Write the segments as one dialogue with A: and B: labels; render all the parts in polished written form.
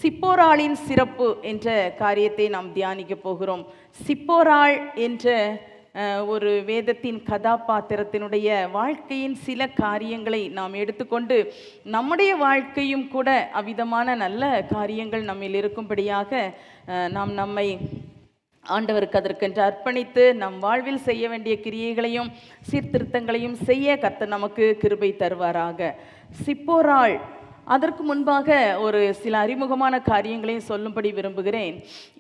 A: சிப்போராளின் சிறப்பு என்ற காரியத்தை நாம் தியானிக்க போகிறோம். சிப்போராள் என்ற ஒரு வேதத்தின் கதாபாத்திரத்தினுடைய வாழ்க்கையின் சில காரியங்களை நாம் எடுத்துக்கொண்டு நம்முடைய வாழ்க்கையும் கூட அவ்விதமான நல்ல காரியங்கள் நம்மில் இருக்கும்படியாக நாம் நம்மை ஆண்டவருக்கு அதற்கென்று அர்ப்பணித்து நம் வாழ்வில் செய்ய வேண்டிய கிரியைகளையும் சீர்திருத்தங்களையும் செய்ய கர்த்தர் நமக்கு கிருபை தருவாராக. சிப்போராள், அதற்கு முன்பாக ஒரு சில அறிமுகமான காரியங்களையும் சொல்லும்படி விரும்புகிறேன்.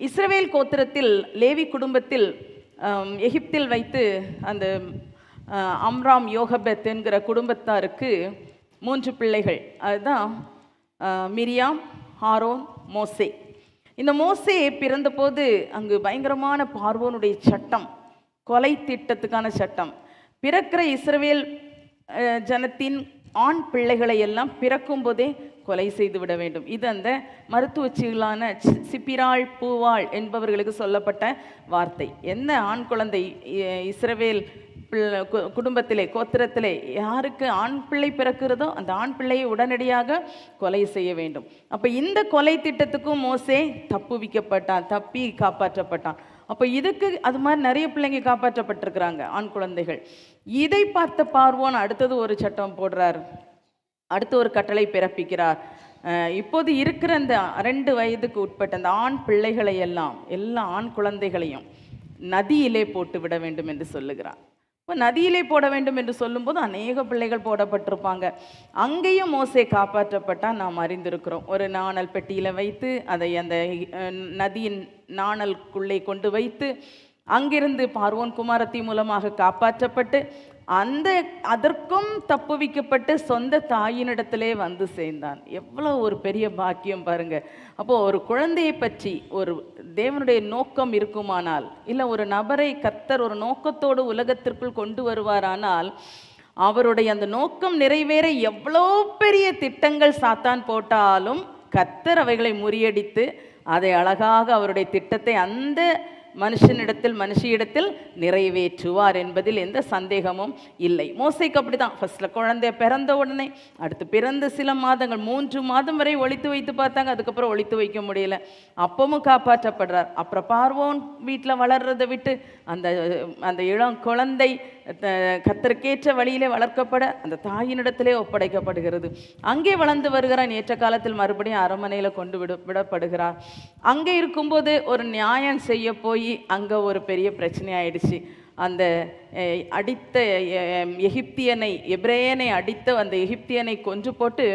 A: இஸ்ரவேல் கோத்திரத்தில் லேவி குடும்பத்தில் எகிப்தில் வைத்து அந்த அம்ராம் யோகபெத் என்கிற குடும்பத்தாருக்கு 3 பிள்ளைகள். அதுதான் மிரியாம், ஆரோன், மோசே. இந்த மோசே பிறந்தபோது அங்கு பயங்கரமான பார்வோனுடைய சட்டம், கொலை திட்டத்துக்கான சட்டம். பிறக்கிற இஸ்ரவேல் ஜனத்தின் ஆண் பிள்ளைகளை எல்லாம் பிறக்கும் போதே கொலை செய்து விட வேண்டும். இது அந்த மருத்துவச்சிகளான சிப்பிராள், பூவாள் என்பவர்களுக்கு சொல்லப்பட்ட வார்த்தை. என்ன ஆண் குழந்தை இஸ்ரவேல் குடும்பத்திலே, கோத்திரத்திலே யாருக்கு ஆண் பிள்ளை பிறக்கிறதோ அந்த ஆண் பிள்ளையை உடனடியாக கொலை செய்ய வேண்டும். அப்போ இந்த கொலை திட்டத்துக்கும் மோசே தப்பி காப்பாற்றப்பட்டான். அப்போ இதுக்கு அது மாதிரி நிறைய பிள்ளைங்க காப்பாற்றப்பட்டிருக்கிறாங்க, ஆண் குழந்தைகள். இதை பார்த்த பார்வோன் அடுத்தது ஒரு சட்டம் போடுறார், அடுத்து ஒரு கட்டளை பிறப்பிக்கிறார். இப்போது இருக்கிற அந்த 2 வயதுக்கு உட்பட்ட அந்த ஆண் பிள்ளைகளை எல்லா ஆண் குழந்தைகளையும் நதியிலே போட்டு விட வேண்டும் என்று சொல்லுகிறார். இப்போ நதியிலே போட வேண்டும் என்று சொல்லும்போது அநேக பிள்ளைகள் போடப்பட்டிருப்பாங்க. அங்கேயும் மோசே காப்பாற்றப்பட்டால் நாம் அறிந்திருக்கிறோம். ஒரு நாணல் பெட்டியில் வைத்து அதை அந்த நதியின் நாணலுக்குள்ளே கொண்டு வைத்து அங்கிருந்து பார்வோன் குமாரத்தி மூலமாக காப்பாற்றப்பட்டு அதற்கும் தப்புவிக்கப்பட்டு சொந்த தாயினிடத்திலே வந்து சேர்ந்தான். எவ்வளோ ஒரு பெரிய பாக்கியம் பாருங்க. அப்போது ஒரு குழந்தையை பற்றி ஒரு தேவனுடைய நோக்கம் இருக்குமானால், இல்லை ஒரு நபரை கர்த்தர் ஒரு நோக்கத்தோடு உலகத்திற்குள் கொண்டு வருவாரானால், அவருடைய அந்த நோக்கம் நிறைவேற எவ்வளோ பெரிய திட்டங்கள் சாத்தான் போட்டாலும் கர்த்தர் அவைகளை முறியடித்து அதை அழகாக அவருடைய திட்டத்தை அந்த மனுஷியிடத்தில் நிறைவேற்றுவார் என்பதில் எந்த சந்தேகமும் இல்லை. மோசேக்கு அப்படி தான். ஃபர்ஸ்ட்ல குழந்தை பிறந்த உடனே, அடுத்து பிறந்த சில மாதங்கள், 3 மாதம் வரை ஒளித்து வைத்து பார்த்தாங்க. அதுக்கப்புறம் ஒளித்து வைக்க முடியல, அப்பவும் காப்பாற்றப்படுறார். அப்புறம் பார்வோன் வீட்டில் வளர்றதை விட்டு அந்த இளம் குழந்தை கர்த்தருக்கேற்ற வழியிலே வளர்க்கப்பட அந்த தாயினிடத்திலே ஒப்படைக்கப்படுகிறது. அங்கே வளர்ந்து வருகிறான். ஏற்ற காலத்தில் மறுபடியும் அரண்மனையில் கொண்டு விடப்படுகிறார். அங்கே இருக்கும்போது ஒரு நியாயம் செய்ய போய் அங்கே ஒரு பெரிய பிரச்சனை ஆயிடுச்சு. அந்த அடித்த எகிப்தியனை, எபிரேயனை அடித்த அந்த எகிப்தியனை கொன்று போட்டு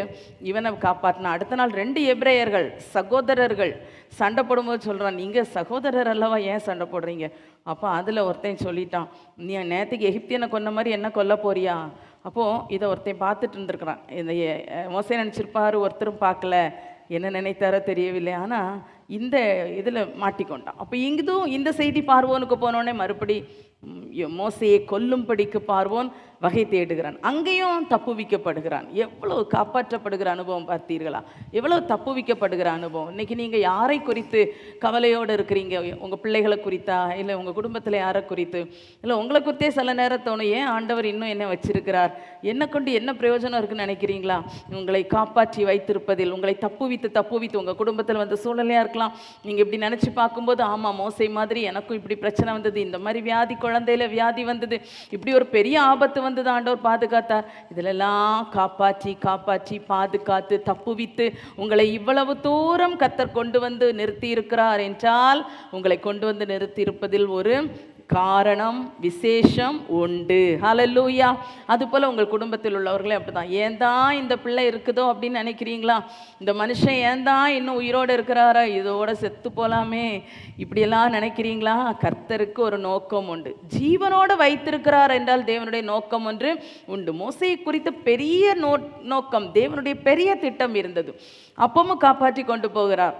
A: இவனை காப்பாற்றினான். அடுத்த நாள் 2 எபிரேயர்கள் சகோதரர்கள் சண்டை போடும்போது சொல்கிறான், நீங்கள் சகோதரர் அல்லவா, ஏன் சண்டை போடுறீங்க? அப்போ அதில் ஒருத்தன் சொல்லிட்டான், நீ நேற்றுக்கு எகிப்தியனை கொன்ன மாதிரி என்ன கொல்ல போறியா? அப்போது இதை ஒருத்தன் பார்த்துட்டு இருந்திருக்கிறான். இந்த மோசே நினச்சிருப்பாரு, ஒருத்தரும் பார்க்கல, என்ன நினைத்தாரோ தெரியவில்லை. ஆனால் இந்த இதில் மாட்டிக்கொண்டான். அப்போ இங்குதும் இந்த செய்தி பார்வோனுக்கு போனோடனே மறுபடி மோசையை கொல்லும்படிக்கு பார்வோன் வகை தேடுகிறான். அங்கேயும் தப்புவிக்கப்படுகிறான். எவ்வளவு காப்பாற்றப்படுகிற அனுபவம் பார்த்தீர்களா? எவ்வளவு தப்புவிக்கப்படுகிற அனுபவம். இன்னைக்கு நீங்கள் யாரை குறித்து கவலையோடு இருக்கிறீங்க? உங்கள் பிள்ளைகளை குறித்தா, இல்லை உங்கள் குடும்பத்தில் யாரை குறித்து, இல்லை உங்களை குறித்தே சில நேரம் தோணும், ஏன் ஆண்டவர் இன்னும் என்ன வச்சிருக்கிறார், என்ன கொண்டு என்ன பிரயோஜனம் இருக்குன்னு நினைக்கிறீங்களா? உங்களை காப்பாற்றி வைத்திருப்பதில், உங்களை தப்புவித்து உங்கள் குடும்பத்தில் வந்த சூழ்நிலையாக இருக்கலாம். நீங்கள் இப்படி நினச்சி பார்க்கும்போது, ஆமாம் மோசை மாதிரி எனக்கும் இப்படி பிரச்சனை வந்தது, இந்த மாதிரி வியாதி, குழந்தையில வியாதி வந்தது, இப்படி ஒரு பெரிய ஆபத்து வந்தது, ஆண்டவர் பாதுகாத்தார். இதிலெல்லாம் காப்பாற்றி பாதுகாத்து தப்புவித்து உங்களை இவ்வளவு தூரம் கர்த்தர் கொண்டு வந்து நிறுத்தி இருக்கிறார் என்றால், உங்களை கொண்டு வந்து நிறுத்தி இருப்பதில் ஒரு காரணம், விசேஷம் உண்டு. ஹல்லேலூயா. அதுபோல் உங்கள் குடும்பத்தில் உள்ளவர்களே அப்படிதான். ஏன் தான் இந்த பிள்ளை இருக்குதோ அப்படின்னு நினைக்கிறீங்களா? இந்த மனுஷன் ஏன் தான் இன்னும் உயிரோடு இருக்கிறாரா, இதோட செத்து போகலாமே, இப்படியெல்லாம் நினைக்கிறீங்களா? கர்த்தருக்கு ஒரு நோக்கம் உண்டு. ஜீவனோடு வைத்திருக்கிறார் என்றால் தேவனுடைய நோக்கம் ஒன்று உண்டு. மோசேயை குறித்த பெரிய நோக்கம், தேவனுடைய பெரிய திட்டம் இருந்தது. அப்பவும் காப்பாற்றி கொண்டு போகிறார்.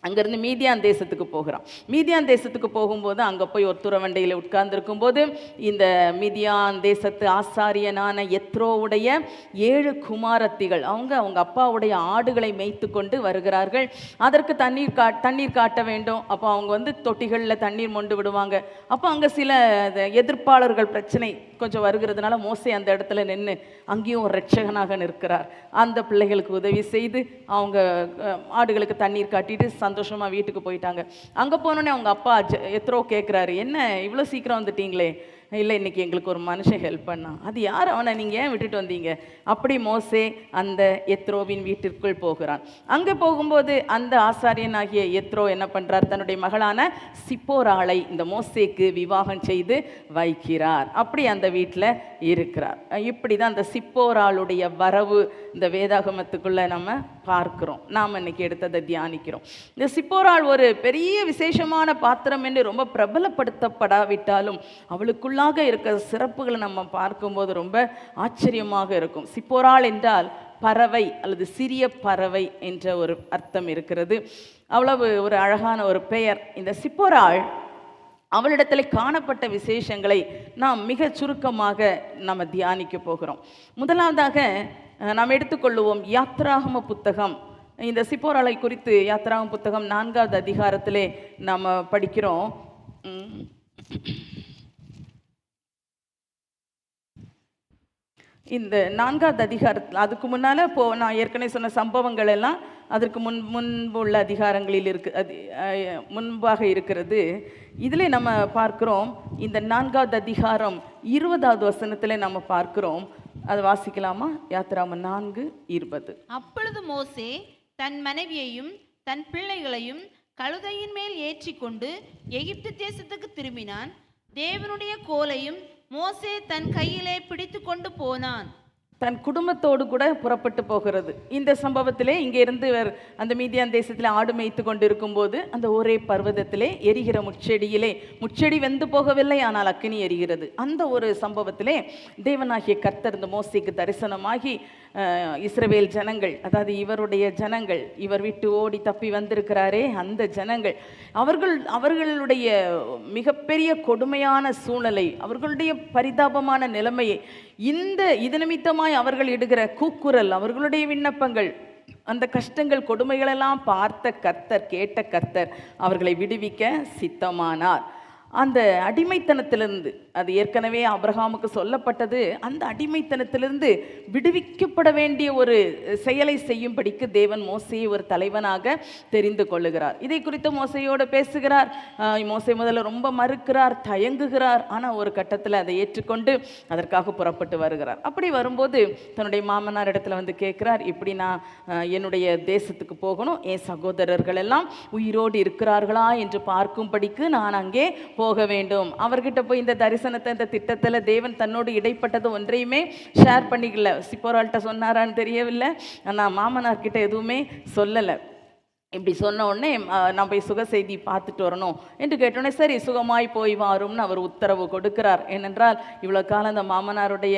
A: அங்கேருந்து மீதியான் தேசத்துக்கு போகிறான். மீதியான் தேசத்துக்கு போகும்போது அங்கே போய் ஒரு துறவண்டையில் உட்கார்ந்துருக்கும் போது இந்த மீதியான் தேசத்து ஆசாரியனான எத்ரோவுடைய 7 குமாரத்திகள் அவங்க அப்பாவுடைய ஆடுகளை மேய்த்து கொண்டு வருகிறார்கள். அதற்கு தண்ணீர் காட்ட வேண்டும். அப்போ அவங்க தொட்டிகளில் தண்ணீர் மொண்டு விடுவாங்க. அப்போ அங்கே சில எதிர்ப்பாளர்கள் பிரச்சனை கொஞ்சம் வருகிறதுனால மோசே அந்த இடத்துல நின்று அங்கேயும் ஒரு ரட்சகனாக நிற்கிறார். அந்த பிள்ளைகளுக்கு உதவி செய்து அவங்க ஆடுகளுக்கு தண்ணீர் காட்டிட்டு சந்தோஷமாக வீட்டுக்கு போயிட்டாங்க. அங்கே போனோடனே அவங்க அப்பா எத்ரோ கேட்குறாரு, என்ன இவ்வளோ சீக்கிரம் வந்துட்டீங்களே? இல்லை, இன்றைக்கி எங்களுக்கு ஒரு மனுஷன் ஹெல்ப் பண்ணான். அது யார்? அவனை நீங்கள் ஏன் விட்டுட்டு வந்தீங்க? அப்படி மோசே அந்த எத்ரோவின் வீட்டிற்குள் போகிறான். அங்கே போகும்போது அந்த ஆசாரியன் ஆகிய எத்ரோ என்ன பண்ணுறார்? தன்னுடைய மகளான சிப்போராளை இந்த மோசேக்கு விவாகம் செய்து வைக்கிறார். அப்படி அந்த வீட்டில் இருக்கிறார். இப்படி தான் அந்த சிப்போராளுடைய வரவு இந்த வேதாகமத்துக்குள்ளே நம்ம பார்க்கிறோம். நாம் இன்னைக்கு எடுத்ததை தியானிக்கிறோம். இந்த சிப்போராள் ஒரு பெரிய விசேஷமான பாத்திரம் என்று ரொம்ப பிரபலப்படுத்தப்படாவிட்டாலும் அவளுக்குள்ளாக இருக்கிற சிறப்புகளை நம்ம பார்க்கும்போது ரொம்ப ஆச்சரியமாக இருக்கும். சிப்போராள் என்றால் பறவை அல்லது சிறிய பறவை என்ற ஒரு அர்த்தம் இருக்கிறது. அவ்வளவு ஒரு அழகான ஒரு பெயர். இந்த சிப்போராள் அவளிடத்தில் காணப்பட்ட விசேஷங்களை நாம் மிக சுருக்கமாக நம்ம தியானிக்க போகிறோம். முதலாவதாக நாம் எடுத்துக்கொள்ளுவோம் யாத்ராகம புத்தகம். இந்த சிப்போராளை குறித்து யாத்ராகம புத்தகம் 4வது அதிகாரத்திலே நாம் படிக்கிறோம். இந்த 4வது அதிகாரத்தில் அதுக்கு முன்னால் நான் ஏற்கனவே சொன்ன சம்பவங்கள் எல்லாம் அதற்கு முன்பு உள்ள அதிகாரங்களில் முன்பாக இருக்கிறது. இதில் நம்ம பார்க்கிறோம், இந்த 4வது அதிகாரம் 20வது வசனத்தில் நம்ம பார்க்கிறோம். அது வாசிக்கலாமா? யாத்ராகமம் 4:20.
B: அப்பொழுது மோசே தன் மனைவியையும் தன் பிள்ளைகளையும் கழுதையின் மேல் ஏற்றி கொண்டு எகிப்து தேசத்துக்கு திரும்பினான். தேவனுடைய கோலையும் மோசே தன் கையிலே பிடித்து கொண்டு போனான்.
A: தன் குடும்பத்தோடு கூட புறப்பட்டு போகிறது. இந்த சம்பவத்திலே இங்கே இருந்து அந்த மீதியான் தேசத்தில் ஆடு மேய்த்து கொண்டு இருக்கும்போது அந்த ஒரே பர்வதத்திலே எரிகிற முட்செடி வெந்து போகவில்லை, ஆனால் அக்கினி எரிகிறது. அந்த ஒரு சம்பவத்திலே தேவனாகிய கர்த்தர் இந்த மோசேக்கு தரிசனமாகி இஸ்ரவேல் ஜனங்கள், அதாவது இவருடைய ஜனங்கள், இவர் விட்டு ஓடி தப்பி வந்திருக்கிறாரே அந்த ஜனங்கள், அவர்களுடைய மிகப்பெரிய கொடுமையான சூழ்நிலை, அவர்களுடைய பரிதாபமான நிலைமையை, இது நிமித்தமாய் அவர்கள் இடுகிற கூக்குரல், அவர்களுடைய விண்ணப்பங்கள், அந்த கஷ்டங்கள் கொடுமைகளெல்லாம் பார்த்த கர்த்தர், கேட்ட கர்த்தர் அவர்களை விடுவிக்க சித்தமானார். அந்த அடிமைத்தனத்திலிருந்து, அது ஏற்கனவே ஆபிரகாமுக்கு சொல்லப்பட்டது, அந்த அடிமைத்தனத்திலிருந்து விடுவிக்கப்பட வேண்டிய ஒரு செயலை செய்யும்படிக்கு தேவன் மோசேயை ஒரு தலைவனாக தெரிந்து கொள்ளுகிறார். இதை குறித்து மோசையோடு பேசுகிறார். மோசே முதல்ல ரொம்ப மறுக்கிறார், தயங்குகிறார். ஆனால் ஒரு கட்டத்தில் அதை ஏற்றுக்கொண்டு அதற்காக புறப்பட்டு வருகிறார். அப்படி வரும்போது தன்னுடைய மாமனார் இடத்துல வந்து கேட்குறார், இப்படி நான் என்னுடைய தேசத்துக்கு போகணும், என் சகோதரர்கள் எல்லாம் உயிரோடு இருக்கிறார்களா என்று பார்க்கும்படிக்கு நான் அங்கே போக வேண்டும். அவர்கிட்ட போய் இந்த தரிசனத்தை, இந்த திட்டத்தில் தேவன் தன்னோடு இடைப்பட்டது ஒன்றையுமே ஷேர் பண்ணிக்கல. சிப்போராள்கிட்ட சொன்னாரான்னு தெரியவில்லை, ஆனால் மாமனார்கிட்ட எதுவுமே சொல்லலை. இப்படி சொன்ன உடனே நான் போய் சுக செய்தி பார்த்துட்டு வரணும் என்று கேட்டோடனே சரி சுகமாய் போய் வாரும்னு அவர் உத்தரவு கொடுக்கிறார். ஏனென்றால் இவ்வளோ காலம் அந்த மாமனாருடைய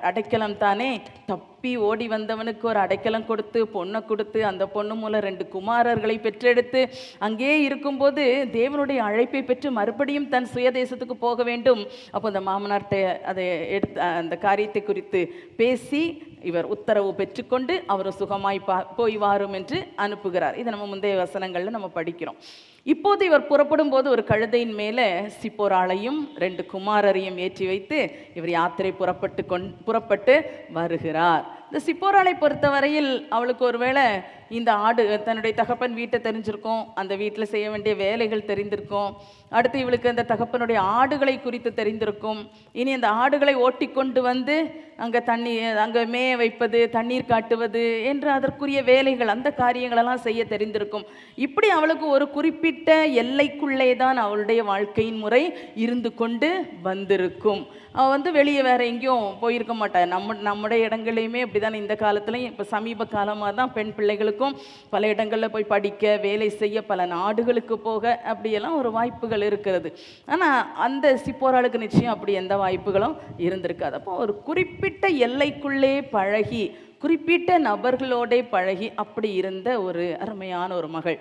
A: அடைக்கலம் தானே, தப்பி ஓடி வந்தவனுக்கு ஒரு அடைக்கலம் கொடுத்து பொண்ணை கொடுத்து அந்த பொண்ணு மூலம் 2 குமாரர்களை பெற்றெடுத்து அங்கே இருக்கும்போது தேவனுடைய அழைப்பை பெற்று மறுபடியும் தன் சுயதேசத்துக்கு போக வேண்டும். அப்போ அந்த மாமனார்கிட்ட அதை எடுத்து அந்த காரியத்தை குறித்து பேசி இவர் உத்தரவு பெற்றுக்கொண்டு அவர் சுகமாய் போய் வாரும் என்று அனுப்புகிறார். இதை நம்ம முந்தைய வசனங்களில் நம்ம படிக்கிறோம். இப்போது இவர் புறப்படும் போது ஒரு கழுதையின் மேலே சிப்போராளையும் 2 குமாரரையும் ஏற்றி வைத்து இவர் யாத்திரை புறப்பட்டு வருகிறார். இந்த சிப்போராளை பொறுத்தவரையில் அவளுக்கு ஒருவேளை இந்த ஆடு, தன்னுடைய தகப்பன் வீட்டை தெரிஞ்சிருக்கும், அந்த வீட்டில் செய்ய வேண்டிய வேலைகள் தெரிந்திருக்கும், அடுத்து இவளுக்கு அந்த தகப்பனுடைய ஆடுகளை குறித்து தெரிந்திருக்கும். இனி அந்த ஆடுகளை ஓட்டி கொண்டு வந்து அங்கே மேய வைப்பது, தண்ணீர் காட்டுவது என்று அதற்குரிய வேலைகள், அந்த காரியங்களெல்லாம் செய்ய தெரிந்திருக்கும். இப்படி அவளுக்கு ஒரு குறிப்பிட்ட எல்லைக்குள்ளே தான் அவளுடைய வாழ்க்கையின் முறை இருந்து கொண்டு வந்திருக்கும். அவள் வெளியே வேறு எங்கேயும் போயிருக்க மாட்டாள். நம்முடைய இடங்களையுமே இப்படி தான் இந்த காலத்துலையும், இப்போ சமீப காலமாக தான் பெண் பிள்ளைகளுக்கும் பல இடங்களில் போய் படிக்க, வேலை செய்ய, பல நாடுகளுக்கு போக அப்படியெல்லாம் ஒரு வாய்ப்புகள் இருக்கிறது. ஆனால் அந்த சிப்போராளுக்கு நிச்சயம் அப்படி எந்த வாய்ப்புகளும் இருந்திருக்காது. அப்போ ஒரு குறிப்பிட்ட எல்லைக்குள்ளே பழகி, குறிப்பிட்ட நபர்களோட பழகி அப்படி இருந்த ஒரு அருமையான ஒரு மகள்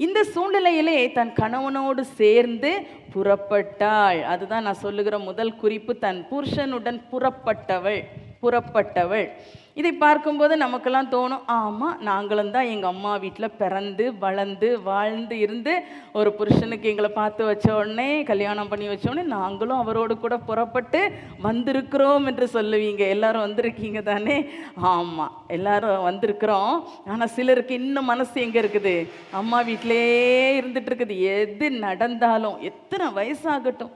A: இந்த சூழ்நிலையிலே தன் கணவனோடு சேர்ந்து புறப்பட்டாள். அதுதான் நான் சொல்லுகிற முதல் குறிப்பு. தன் புருஷனுடன் புறப்பட்டவள். இதை பார்க்கும்போது நமக்கெல்லாம் தோணும், ஆமாம் நாங்களும் தான் எங்கள் அம்மா வீட்டில் பிறந்து வளர்ந்து வாழ்ந்து இருந்து ஒரு புருஷனுக்கு எங்களை பார்த்து வச்ச உடனே கல்யாணம் பண்ணி வச்ச உடனே நாங்களும் அவரோடு கூட புறப்பட்டு வந்திருக்கிறோம் என்று சொல்லுவீங்க. எல்லாரும் வந்திருக்கீங்க தானே? ஆமாம், எல்லாரும் வந்திருக்கிறோம். ஆனால் சிலருக்கு இன்னும் மனசு எங்கே இருக்குது? அம்மா வீட்டிலே இருந்துட்டு இருக்குது. எது நடந்தாலும் எத்தனை வயசாகட்டும்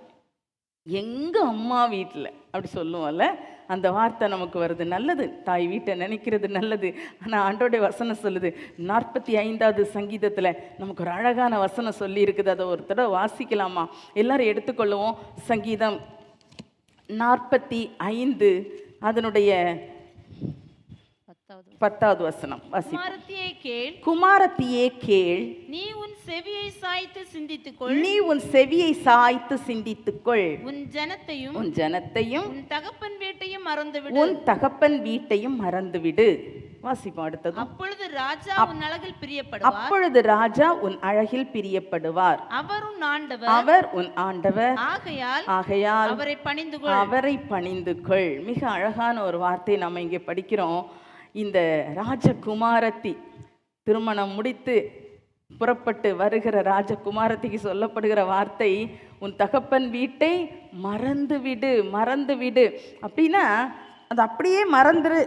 A: எங்கள் அம்மா வீட்டில் அப்படி சொல்லுவோம்ல, அந்த வார்த்தை நமக்கு வருது. நல்லது, தாய் வீட்டை நினைக்கிறது நல்லது. ஆனால் ஆண்டோடைய வசனம் சொல்லுது, 45வது சங்கீதத்தில் நமக்கு ஒரு அழகான வசனம் சொல்லி இருக்குது. அதை ஒரு தடவை வாசிக்கலாமா? எல்லாரும் எடுத்துக்கொள்ளுவோம். சங்கீதம் 45 அதனுடைய 10வது வசனம் வாசி. குமாரத்தியே கேள்,
B: நீ உன் செவியை சாய்த்து சிந்தித்துக்கொள்.
A: நீ உன் செவியை சாய்த்து சிந்தித்துக்கொள்.
B: உன் ஜனத்தையும்
A: உன்
B: தகப்பன் வீட்டையும் மறந்துவிடு.
A: உன் தகப்பன் வீட்டையும் மறந்துவிடு. வாசிப்போம் அடுத்தது.
B: அப்பொழுது ராஜா உன் அழகில் பிரியப்படுவார்.
A: அப்பொழுது ராஜா உன் அழகில் பிரியப்படுவார்.
B: அவர் உன் ஆண்டவர்.
A: ஆகையால்
B: அவரை
A: பணிந்து கொள். மிக அழகான ஒரு வார்த்தை நம்ம இங்கே படிக்கிறோம். இந்த ராஜகுமாரத்தி திருமணம் முடித்து புறப்பட்டு வருகிற ராஜகுமாரத்திக்கு சொல்லப்படுகிற வார்த்தை, உன் தகப்பன் வீட்டை மறந்து விடு. அப்படின்னா அது அப்படியே மறந்துரு.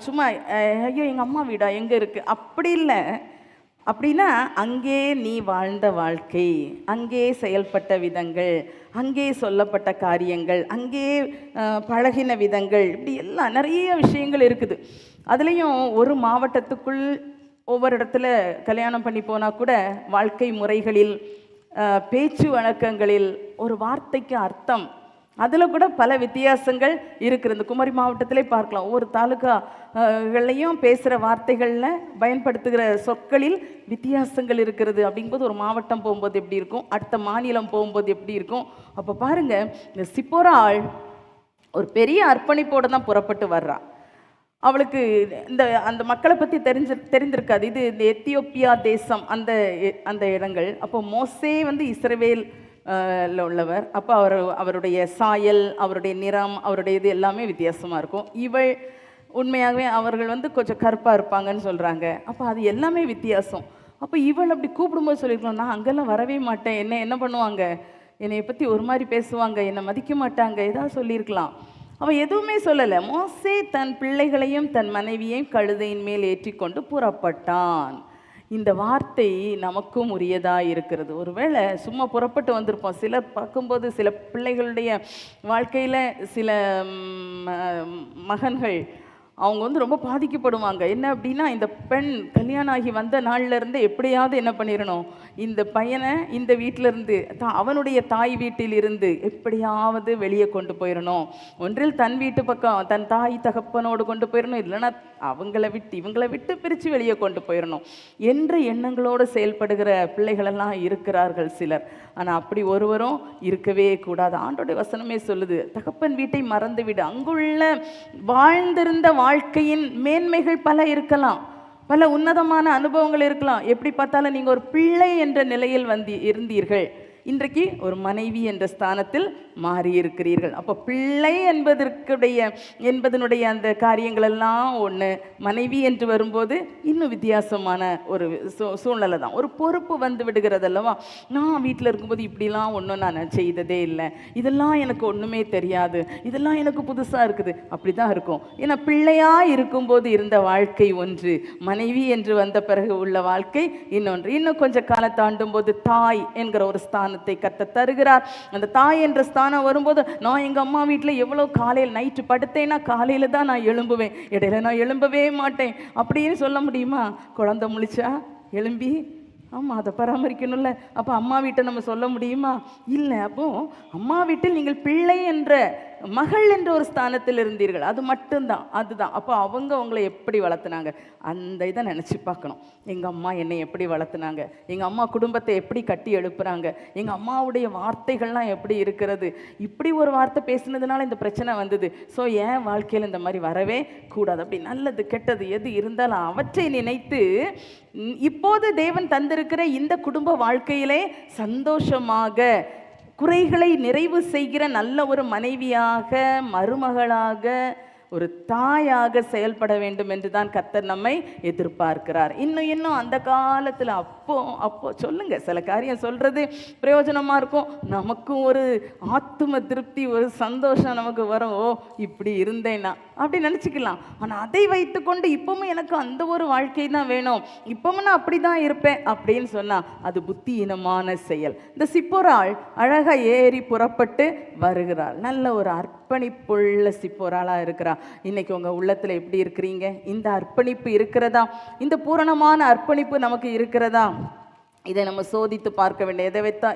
A: சும்மா ஐயோ எங்கள் அம்மா வீடா எங்கே இருக்குது அப்படி இல்லை. அப்படின்னா அங்கே நீ வாழ்ந்த வாழ்க்கை, அங்கே செயல்பட்ட விதங்கள், அங்கே சொல்லப்பட்ட காரியங்கள், அங்கே பழகின விதங்கள், இப்படி எல்லாம் நிறைய விஷயங்கள் இருக்குது. அதுலேயும் ஒரு மாவட்டத்துக்குள் ஒவ்வொரு இடத்துல கல்யாணம் பண்ணி போனால் கூட வாழ்க்கை முறைகளில், பேச்சு வழக்கங்களில், ஒரு வார்த்தைக்கு அர்த்தம், அதில் கூட பல வித்தியாசங்கள் இருக்குது. இந்த குமரி மாவட்டத்திலே பார்க்கலாம். ஒவ்வொரு தாலுகாக்கள்லையும் பேசுகிற வார்த்தைகளில் பயன்படுத்துகிற சொற்களில் வித்தியாசங்கள் இருக்கிறது. அப்படிங்கும்போது ஒரு மாவட்டம் போகும்போது எப்படி இருக்கும், அடுத்த மாநிலம் போகும்போது எப்படி இருக்கும். அப்போ பாருங்கள், இந்த சிப்போராள் ஒரு பெரிய அர்ப்பணிப்போடு தான் புறப்பட்டு வர்றா. அவளுக்கு அந்த மக்களை பற்றி தெரிந்திருக்காது. இது இந்த எத்தியோப்பியா தேசம், அந்த இடங்கள். அப்போ மோசே இஸ்ரவேல் உள்ளவர். அப்போ அவருடைய சாயல், அவருடைய நிறம், அவருடைய இது எல்லாமே வித்தியாசமாக இருக்கும். இவள் உண்மையாகவே அவர்கள் கொஞ்சம் கருப்பாக இருப்பாங்கன்னு சொல்கிறாங்க. அப்போ அது எல்லாமே வித்தியாசம். அப்போ இவள் அப்படி கூப்பிடும்போது சொல்லியிருக்கலாம், நான் அங்கெல்லாம் வரவே மாட்டேன், என்ன பண்ணுவாங்க, என்னை பற்றி ஒரு மாதிரி பேசுவாங்க, என்னை மதிக்க மாட்டாங்க, ஏதாவது சொல்லியிருக்கலாம். அவன் எதுவுமே சொல்லலை. மோசே தன் பிள்ளைகளையும் தன் மனைவியையும் கழுதையின் மேல் ஏற்றி கொண்டு புறப்பட்டான். இந்த வார்த்தை நமக்கும் உரியதாக இருக்கிறது. ஒருவேளை சும்மா புறப்பட்டு வந்திருப்போம். சிலர் பார்க்கும்போது சில பிள்ளைகளுடைய வாழ்க்கையில் சில மகன்கள் அவங்க ரொம்ப பாதிக்கப்படுவாங்க. என்ன அப்படின்னா, இந்த பெண் கல்யாணம் ஆகி வந்த நாள்லேருந்து எப்படியாவது என்ன பண்ணிடணும், இந்த பையனை இந்த வீட்டிலேருந்து அவனுடைய தாய் வீட்டிலிருந்து எப்படியாவது வெளியே கொண்டு போயிடணும். ஒன்றில் தன் வீட்டு பக்கம் தன் தாய் தகப்பனோடு கொண்டு போயிடணும், இல்லைன்னா இவங்களை விட்டு பிரித்து வெளியே கொண்டு போயிடணும் என்ற எண்ணங்களோடு செயல்படுகிற பிள்ளைகளெல்லாம் இருக்கிறார்கள் சிலர். ஆனால் அப்படி ஒருவரும் இருக்கவே கூடாது. ஆண்டோடைய வசனமே சொல்லுது, தகப்பன் வீட்டை மறந்துவிடு. அங்குள்ள வாழ்ந்திருந்த வாழ்க்கையின் மேன்மைகள் பல இருக்கலாம், பல உன்னதமான அனுபவங்கள் இருக்கலாம். எப்படி பார்த்தாலும் நீங்கள் ஒரு பிள்ளை என்ற நிலையில் இருந்தீர்கள். இன்றைக்கு ஒரு மனைவி என்ற ஸ்தானத்தில் மாறி இருக்கிறீர்கள். அப்போ பிள்ளை என்பதனுடைய அந்த காரியங்களெல்லாம் ஒன்று, மனைவி என்று வரும்போது இன்னும் வித்தியாசமான ஒரு சூழ்நிலை தான். ஒரு பொறுப்பு வந்து விடுகிறது அல்லவா. நான் வீட்டில் இருக்கும்போது இப்படிலாம் ஒன்றும் நான் செய்ததே இல்லை, இதெல்லாம் எனக்கு ஒன்றுமே தெரியாது, இதெல்லாம் எனக்கு புதுசாக இருக்குது, அப்படி தான் இருக்கும். ஏன்னா பிள்ளையாக இருக்கும்போது இருந்த வாழ்க்கை ஒன்று, மனைவி என்று வந்த பிறகு உள்ள வாழ்க்கை இன்னொன்று. இன்னும் கொஞ்சம் காலம் தாண்டும் போது தாய் என்கிற ஒரு ஸ்தானத்தை கர்த்தர் தருகிறார். அந்த தாய் என்ற ஸ்தானம் வரும்போது, நான் எங்கள் அம்மா வீட்டில் எவ்வளோ காலையில் நைட்டு படுத்தேன்னா காலையில் தான் நான் எழும்புவேன், இடையில நான் எழும்பவே மாட்டேன் அப்படின்னு சொல்ல முடியுமா? குழந்தை முழிச்சா எழும்பி ஆமாம் அதை பராமரிக்கணும்ல. அப்போ அம்மா வீட்டை நம்ம சொல்ல முடியுமா? இல்லை. அப்போது அம்மா வீட்டில் நீங்கள் பிள்ளை என்ற மகள் என்ற ஒரு ஸ்தானத்தில் இருந்தீர்கள், அது மட்டும்தான், அதுதான். அப்போ அவங்க உங்களை எப்படி வளர்த்துனாங்க அந்த இதை நினச்சி பார்க்கணும். எங்கள் அம்மா என்னை எப்படி வளர்த்துனாங்க, எங்கள் அம்மா குடும்பத்தை எப்படி கட்டி எழுப்புறாங்க, எங்கள் அம்மாவுடைய வார்த்தைகள்லாம் எப்படி இருக்கிறது. இப்படி ஒரு வார்த்தை பேசுனதுனால இந்த பிரச்சனை வந்தது, ஸோ என் வாழ்க்கையில் இந்த மாதிரி வரவே கூடாது. அப்படி நல்லது கெட்டது எது இருந்தாலும் அவற்றை நினைத்து இப்போது தேவன் தந்திருக்கிற இந்த குடும்ப வாழ்க்கையிலே சந்தோஷமாக குறைகளை நிறைவு செய்கிற நல்ல ஒரு மனைவியாக, மருமகளாக, ஒரு தாயாக செயல்பட வேண்டும் என்று தான் கர்த்தர் நம்மை எதிர்பார்க்கிறார். இன்னும் அந்த காலத்தில் அப்போ சொல்லுங்க, சில காரியம் சொல்றது பிரயோஜனமா இருக்கும், நமக்கும் ஒரு ஆத்தும திருப்தி, ஒரு சந்தோஷம் நமக்கு வரும். ஓ இப்படி இருந்தேன்னா அப்படி நினச்சிக்கலாம். ஆனால் அதை வைத்துக்கொண்டு இப்பவும் எனக்கு அந்த ஒரு வாழ்க்கை தான் வேணும், இப்பவும் நான் அப்படி தான் இருப்பேன் அப்படின்னு சொன்னால் அது புத்தியீனமான செயல். இந்த சிப்போராள் அழகாக ஏறி புறப்பட்டு வருகிறாள். நல்ல ஒரு அர்ப்பணிப்புள்ள சிப்போராளாக இருக்கிறா. இன்னைக்கு உங்கள் உள்ளத்தில் எப்படி இருக்கிறீங்க? இந்த அர்ப்பணிப்பு இருக்கிறதா? இந்த பூரணமான அர்ப்பணிப்பு நமக்கு இருக்கிறதா? இதை நம்ம சோதித்து பார்க்க வேண்டிய.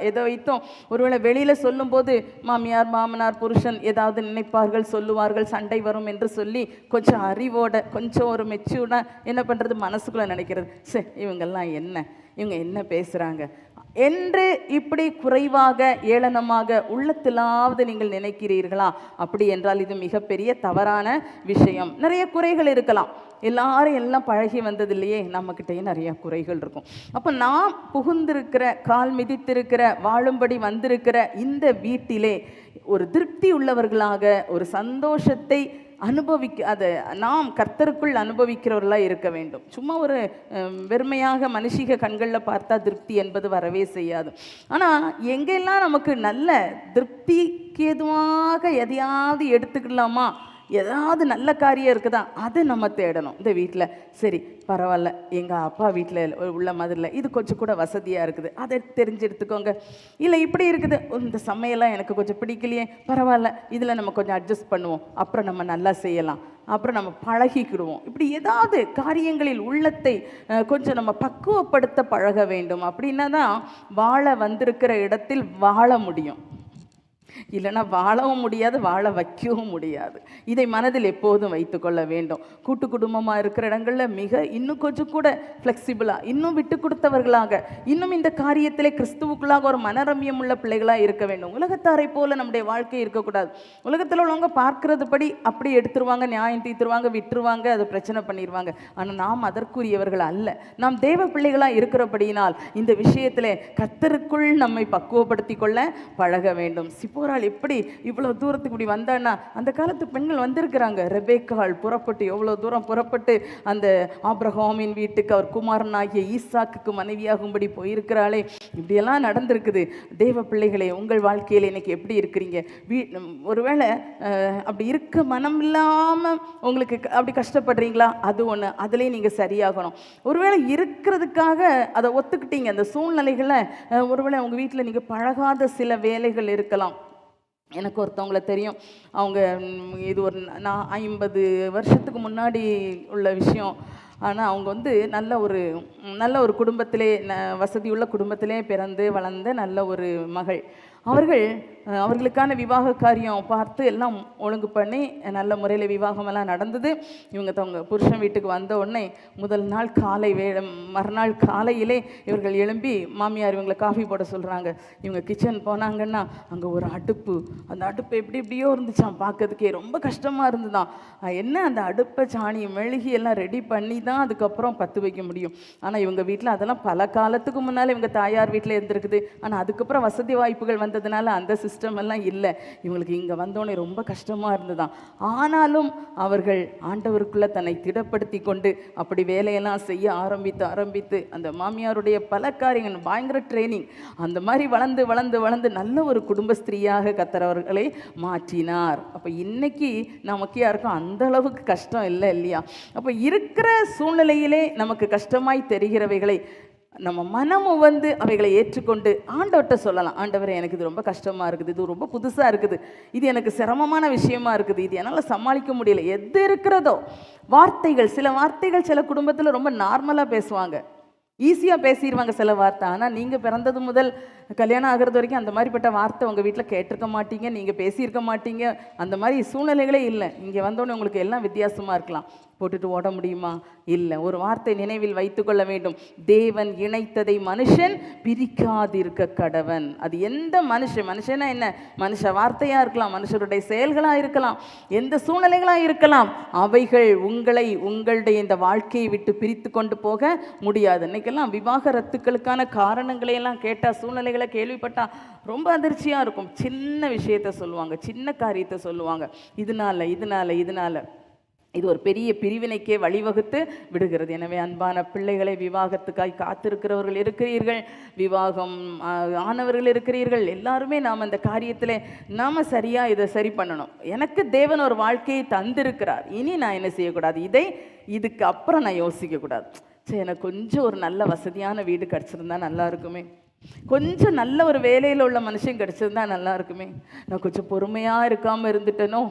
A: எதை வைத்தோம் ஒருவேளை வெளியில் சொல்லும்போது மாமியார் மாமனார் புருஷன் ஏதாவது நினைப்பார்கள், சொல்லுவார்கள், சண்டை வரும் என்று சொல்லி கொஞ்சம் அறிவோட, கொஞ்சம் ஒரு மெச்சூர்டாக என்ன பண்ணுறது, மனசுக்குள்ளே நினைக்கிறது, சரி இவங்கெல்லாம் இவங்க என்ன பேசுகிறாங்க என்று இப்படி குறைவாக ஏளனமாக உள்ளத்திலாவது நீங்கள் நினைக்கிறீர்களா? அப்படி என்றால் இது மிகப்பெரிய தவறான விஷயம். நிறைய குறைகள் இருக்கலாம், எல்லாரும் எல்லாம் பழகி வந்தது இல்லையே, நம்மக்கிட்டேயும் நிறைய குறைகள் இருக்கும். அப்போ நாம் புகுந்திருக்கிற, கால் மிதித்திருக்கிற, வாழும்படி வந்திருக்கிற இந்த வீட்டிலே ஒரு திருப்தி உள்ளவர்களாக, ஒரு சந்தோஷத்தை அதை நாம் கர்த்தருக்குள் அனுபவிக்கிறவர்களாக இருக்க வேண்டும். சும்மா ஒரு வெறுமையாக மனுஷிக கண்களில் பார்த்தா திருப்தி என்பது வரவே செய்யாது. ஆனால் எங்கெல்லாம் நமக்கு நல்ல திருப்திக்கு எதுவாக எதையாவது எடுத்துக்கலாமா, ஏதாவது நல்ல காரியம் இருக்குதா, அதை நம்ம தேடணும். இந்த வீட்டில் சரி பரவாயில்ல, எங்கள் அப்பா வீட்டில் உள்ள மாதிரில இது கொஞ்சம் கூட வசதியாக இருக்குது, அதை தெரிஞ்சு எடுத்துக்கோங்க. இல்லை இப்படி இருக்குது, இந்த சமையலாம் எனக்கு கொஞ்சம் பிடிக்கலையே, பரவாயில்ல இதில் நம்ம கொஞ்சம் அட்ஜஸ்ட் பண்ணுவோம், அப்புறம் நம்ம நல்லா செய்யலாம், அப்புறம் நம்ம பழகிக்கிடுவோம். இப்படி ஏதாவது காரியங்களில் உள்ளத்தை கொஞ்சம் நம்ம பக்குவப்படுத்த பழக வேண்டும். அப்படின்னா தான் வாழ வந்திருக்கிற இடத்தில் வாழ முடியும். இல்லைன்னா வாழவும் முடியாது, வாழ வைக்கவும் முடியாது. இதை மனதில் எப்போதும் வைத்துக்கொள்ள வேண்டும். கூட்டு குடும்பமாக இருக்கிற இடங்களில் இன்னும் கொஞ்சம் கூட ஃப்ளெக்சிபிளாக, இன்னும் விட்டு கொடுத்தவர்களாக, இன்னும் இந்த காரியத்திலே கிறிஸ்துவுக்குள்ளாக ஒரு மனரமியம் உள்ள பிள்ளைகளாக இருக்க வேண்டும். உலகத்தாரை போல நம்முடைய வாழ்க்கை இருக்கக்கூடாது. உலகத்தில் உள்ளவங்க பார்க்கறது படி அப்படி எடுத்துருவாங்க, நியாயம் தீர்த்துருவாங்க, விட்டுருவாங்க, அது பிரச்சனை பண்ணிடுவாங்க. ஆனால் நாம் அதற்குரியவர்கள் அல்ல. நாம் தேவ பிள்ளைகளாக இருக்கிறபடியினால் இந்த விஷயத்தில் கர்த்தருக்குள் நம்மை பக்குவப்படுத்தி கொள்ள பழக வேண்டும். சிப்போராள் எப்படி இவ்வளோ தூரத்துக்கு இப்படி வந்தான்னா, அந்த காலத்து பெண்கள் வந்திருக்கிறாங்க. ரெபேக்காள் புறப்பட்டு எவ்வளோ தூரம் புறப்பட்டு அந்த ஆபிரகாமின் வீட்டுக்கு அவர் குமாரனாகிய ஈசாக்குக்கு மனைவியாகும்படி போயிருக்கிறாளே, இப்படியெல்லாம் நடந்திருக்குது. தேவ பிள்ளைகளே, உங்கள் வாழ்க்கையில் இன்னைக்கு எப்படி இருக்கிறீங்க? ஒருவேளை அப்படி இருக்க மனம் இல்லாமல் உங்களுக்கு அப்படி கஷ்டப்படுறீங்களா? அது ஒன்று, அதுலேயும் நீங்கள் சரியாகணும். ஒருவேளை இருக்கிறதுக்காக அதை ஒத்துக்கிட்டீங்க, அந்த சூழ்நிலைகளை ஒருவேளை உங்கள் வீட்டில் நீங்கள் பழகாத சில வேலைகள் இருக்கலாம். எனக்கு ஒருத்தவங்களை தெரியும், அவங்க இது ஒரு 50 வருஷத்துக்கு முன்னாடி உள்ள விஷயம். ஆனால் அவங்க நல்ல ஒரு குடும்பத்திலே, வசதியுள்ள குடும்பத்திலே பிறந்து வளர்ந்த நல்ல ஒரு மகள். அவர்களுக்கான விவாக காரியம் பார்த்து எல்லாம் ஒழுங்கு பண்ணி நல்ல முறையில் விவாகமெல்லாம் நடந்தது. இவங்க புருஷன் வீட்டுக்கு வந்த உடனே முதல் நாள் மறுநாள் காலையிலே இவர்கள் எழும்பி மாமியார் இவங்களை காஃபி போட சொல்கிறாங்க. இவங்க கிச்சன் போனாங்கன்னா அங்கே ஒரு அடுப்பு, அந்த அடுப்பு எப்படியோ இருந்துச்சான், பார்க்கறதுக்கே ரொம்ப கஷ்டமாக இருந்துதான். என்ன அந்த அடுப்பை சாணி மெழுகி எல்லாம் ரெடி பண்ணி தான் அதுக்கப்புறம் பற்ற வைக்க முடியும். ஆனால் இவங்க வீட்டில் அதெல்லாம் பல காலத்துக்கு முன்னால் இவங்க தாயார் வீட்டில் இருந்திருக்குது. ஆனால் அதுக்கப்புறம் வசதி வாய்ப்புகள் வந்ததுனால அந்த சிஸ்டம் எல்லாம் இல்லை. இவங்களுக்கு இங்கே வந்தோடனே ரொம்ப கஷ்டமாக இருந்துதான். ஆனாலும் அவர்கள் ஆண்டவருக்குள்ளே தன்னை திடப்படுத்தி கொண்டு அப்படி வேலையெல்லாம் செய்ய ஆரம்பித்து அந்த மாமியாருடைய பல காரியங்கள் பயங்கர ட்ரைனிங், அந்த மாதிரி வளர்ந்து நல்ல ஒரு குடும்பஸ்திரீயாக கர்த்தர் அவர்களை மாற்றினார். அப்போ இன்னைக்கு நமக்கு யாருக்கும் அந்த அளவுக்கு கஷ்டம் இல்லை இல்லையா? அப்போ இருக்கிற சூழ்நிலையிலே நமக்கு கஷ்டமாய் தெரிகிறவைகளை நம்ம மனமும் அவைகளை ஏற்றுக்கொண்டு ஆண்டவர்கிட்ட சொல்லலாம். ஆண்டவரே, எனக்கு இது ரொம்ப கஷ்டமாக இருக்குது, இது ரொம்ப புதுசாக இருக்குது, இது எனக்கு சிரமமான விஷயமா இருக்குது, இது என்னால் சமாளிக்க முடியல. எது இருக்கிறதோ சில வார்த்தைகள் சில குடும்பத்தில் ரொம்ப நார்மலாக பேசுவாங்க, ஈஸியாக பேசிடுவாங்க சில வார்த்தை. ஆனால் நீங்கள் பிறந்தது முதல் கல்யாணம் ஆகிறது வரைக்கும் அந்த மாதிரிப்பட்ட வார்த்தை உங்கள் வீட்டில் கேட்டிருக்க மாட்டீங்க, நீங்கள் பேசியிருக்க மாட்டீங்க. அந்த மாதிரி சூழ்நிலைகளே இல்லை. இங்கே வந்தோடனே உங்களுக்கு எல்லாம் வித்தியாசமாக இருக்கலாம். போட்டுட்டு ஓட முடியுமா? இல்லை. ஒரு வார்த்தை நினைவில் வைத்துக்கொள்ள வேண்டும். தேவன் இணைத்ததை மனுஷன் பிரிக்காதிருக்க கடவன். அது எந்த மனுஷனா என்ன? மனுஷ வார்த்தையாக இருக்கலாம், மனுஷருடைய செயல்களாக இருக்கலாம், எந்த சூழ்நிலைகளாக இருக்கலாம். அவைகள் உங்களுடைய இந்த வாழ்க்கையை விட்டு பிரித்து கொண்டு போக முடியாது. இன்னைக்கெல்லாம் விவாகரத்துக்களுக்கான காரணங்களையெல்லாம் கேட்டால், சூழ்நிலைகளை கேள்விப்பட்டால் ரொம்ப அதிர்ச்சியாக இருக்கும். சின்ன விஷயத்தை சொல்லுவாங்க, சின்ன காரியத்தை சொல்லுவாங்க. இதனால இது ஒரு பெரிய பிரிவினைக்கே வழிவகுத்து விடுகிறது. எனவே அன்பான பிள்ளைகளை, விவாகத்துக்காய் காத்திருக்கிறவர்கள் இருக்கிறீர்கள், விவாகம் ஆனவர்கள் இருக்கிறீர்கள், எல்லாருமே நாம் அந்த காரியத்தில் நாம் சரியாக இதை சரி பண்ணணும். எனக்கு தேவன் ஒரு வாழ்க்கையை தந்திருக்கிறார், இனி நான் என்ன செய்யக்கூடாது, இதுக்கு அப்புறம் நான் யோசிக்கக்கூடாது. சரி, எனக்கு கொஞ்சம் ஒரு நல்ல வசதியான வீடு கிடச்சிருந்தா நல்லா இருக்குமே, கொஞ்சம் நல்ல ஒரு வேலையில் உள்ள மனுஷன் கிடச்சிருந்தா நல்லா இருக்குமே, நான் கொஞ்சம் பொறுமையாக இருக்காமல் இருந்துட்டேனோ,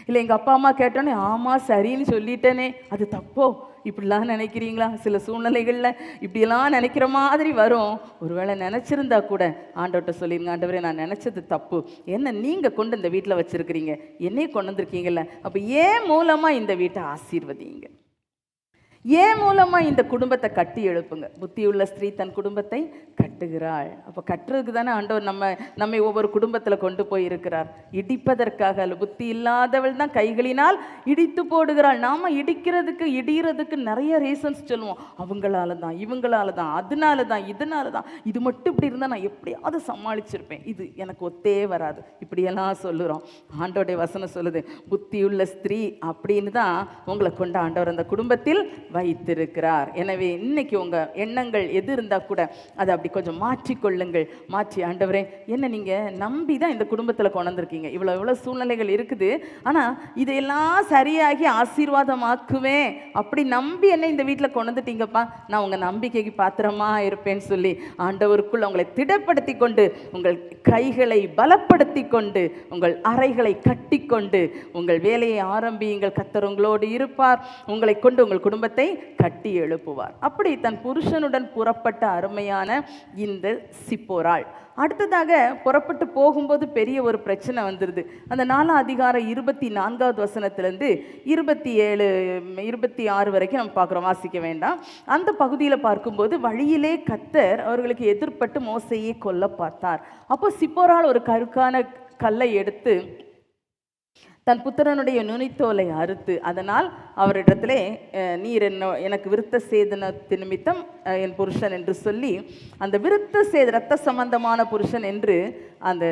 A: இல்லை எங்கள் அப்பா அம்மா கேட்டோன்னே ஆமாம் சரின்னு சொல்லிட்டேனே, அது தப்போ, இப்படிலாம் நினைக்கிறீங்களா? சில சூழ்நிலைகளில் இப்படியெல்லாம் நினைக்கிற மாதிரி வரும். ஒருவேளை நினச்சிருந்தா கூட ஆண்டவர்கிட்ட சொல்லிடுங்க, ஆண்டவரே நான் நினச்சது தப்பு, என்ன நீங்கள் கொண்டு இந்த வீட்டில் வச்சுருக்கிறீங்க, என்னையே கொண்டு வந்திருக்கீங்கல்ல, அப்போ ஏன் மூலமாக இந்த வீட்டை ஆசீர்வதிங்க, ஏன் மூலமாக இந்த குடும்பத்தை கட்டி எழுப்புங்க. புத்தியுள்ள ஸ்திரீ தன் குடும்பத்தை கட்டுகிறாள். அப்போ கட்டுறதுக்கு தானே ஆண்டவர் நம்மை ஒவ்வொரு குடும்பத்தில் கொண்டு போய் இருக்கிறார், இடிப்பதற்காக அல்ல. புத்தி இல்லாதவள் தான் கைகளினால் இடித்து போடுகிறாள். நாம் இடிகிறதுக்கு நிறைய ரீசன்ஸ் சொல்லுவோம். அவங்களால தான், இவங்களால தான், அதனால தான், இதனால தான், இது மட்டும் இப்படி இருந்தால் நான் எப்படியாவது சமாளிச்சிருப்பேன், இது எனக்கு ஒத்தே வராது, இப்படியெல்லாம் சொல்லுறோம். ஆண்டவருடைய வசனம் சொல்லுது, புத்தியுள்ள ஸ்திரீ அப்படின்னு தான் உங்களை கொண்டு ஆண்டவர் அந்த குடும்பத்தில் வைத்திருக்கிறார். எனவே இன்னைக்கு உங்க எண்ணங்கள் எது இருந்தா கூட அதை அப்படி கொஞ்சம் மாற்றிக்கொள்ளுங்கள். மாற்றி, ஆண்டவரே என்ன நீங்க நம்பி தான் இந்த குடும்பத்துல கொண்டு வந்திருக்கீங்க, இவ்வளவு சூழ்நிலைகள் இருக்குது, ஆனா இதையெல்லாம் சரியாகி ஆசீர்வாதமாக்குவேன் அப்படி நம்பி என்ன இந்த வீட்டுல கொண்டு வந்துட்டீங்கப்பா, நான் உங்க நம்பிக்கைக்கு பாத்திரமா இருப்பேன்னு சொல்லி ஆண்டவருக்குள் உங்களை திடப்படுத்தி கொண்டு, உங்கள் கைகளை பலப்படுத்தி கொண்டு, உங்கள் அறைகளை கட்டி கொண்டு உங்கள் வேலையை ஆரம்பியுங்கள். கர்த்தர் உங்களோடு இருப்பார், உங்களை கொண்டு உங்கள் குடும்பத்தை கட்டி எழுப்புவார். அப்படி தன் புருஷனுடன் புறப்பட்ட அருமையான இந்த சிப்போராள் அடுத்ததாக புறப்பட்டு போகும்போது பெரிய ஒரு பிரச்சனை வந்துடுது. அந்த 4 அதிகாரம் 24வது வசனத்திலேருந்து 27, 26 வரைக்கும் நம்ம பார்க்குறோம், வாசிக்க வேண்டாம். அந்த பகுதியில் பார்க்கும்போது வழியிலே கர்த்தர் அவர்களுக்கு எதிர்பட்டு மோசேயை கொல்ல பார்த்தார். அப்போ சிப்போராள் ஒரு கருக்கான கல்லை எடுத்து தன் புத்திரனுடைய நுனித்தோலை அறுத்து, அதனால் அவரிடத்திலே நீர் எனக்கு விருத்த சேதனத்தின் நிமித்தம் என் புருஷன் என்று சொல்லி, அந்த இரத்த சம்பந்தமான புருஷன் என்று அந்த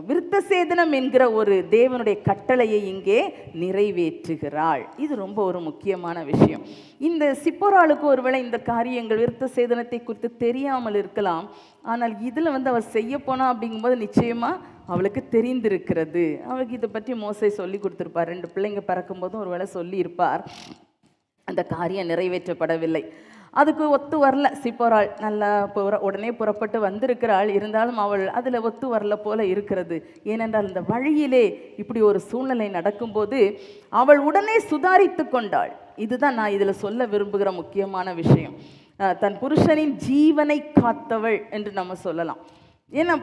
A: விருத்த சேதனம் என்கிற ஒரு தேவனுடைய கட்டளையை இங்கே நிறைவேற்றுகிறாள். இது ரொம்ப ஒரு முக்கியமான விஷயம். இந்த சிப்போராளுக்கு ஒருவேளை இந்த காரியங்கள் விருத்த சேதனத்தை குறித்து தெரியாமல் இருக்கலாம், ஆனால் இதில் அவள் செய்ய போனா அப்படிங்கும்போது நிச்சயமாக அவளுக்கு தெரிந்திருக்கிறது. அவளுக்கு இதை பற்றி மோசே சொல்லி கொடுத்துருப்பார். 2 பிள்ளைங்க பிறக்கும்போதும் ஒருவேளை சொல்லியிருப்பார். அந்த காரியம் நிறைவேற்றப்படவில்லை, அதுக்கு ஒத்து வரல. சிப்போராள் நல்லா உடனே புறப்பட்டு வந்திருக்கிறாள், இருந்தாலும் அவள் அதில் ஒத்து வரல போல இருக்கிறது. ஏனென்றால் இந்த வழியிலே இப்படி ஒரு சூழ்நிலை நடக்கும்போது அவள் உடனே சுதாரித்து கொண்டாள். இதுதான் நான் இதில் சொல்ல விரும்புகிற முக்கியமான விஷயம். தன் புருஷனின் ஜீவனை காத்தவள் என்று நம்ம சொல்லலாம். ஏன்னா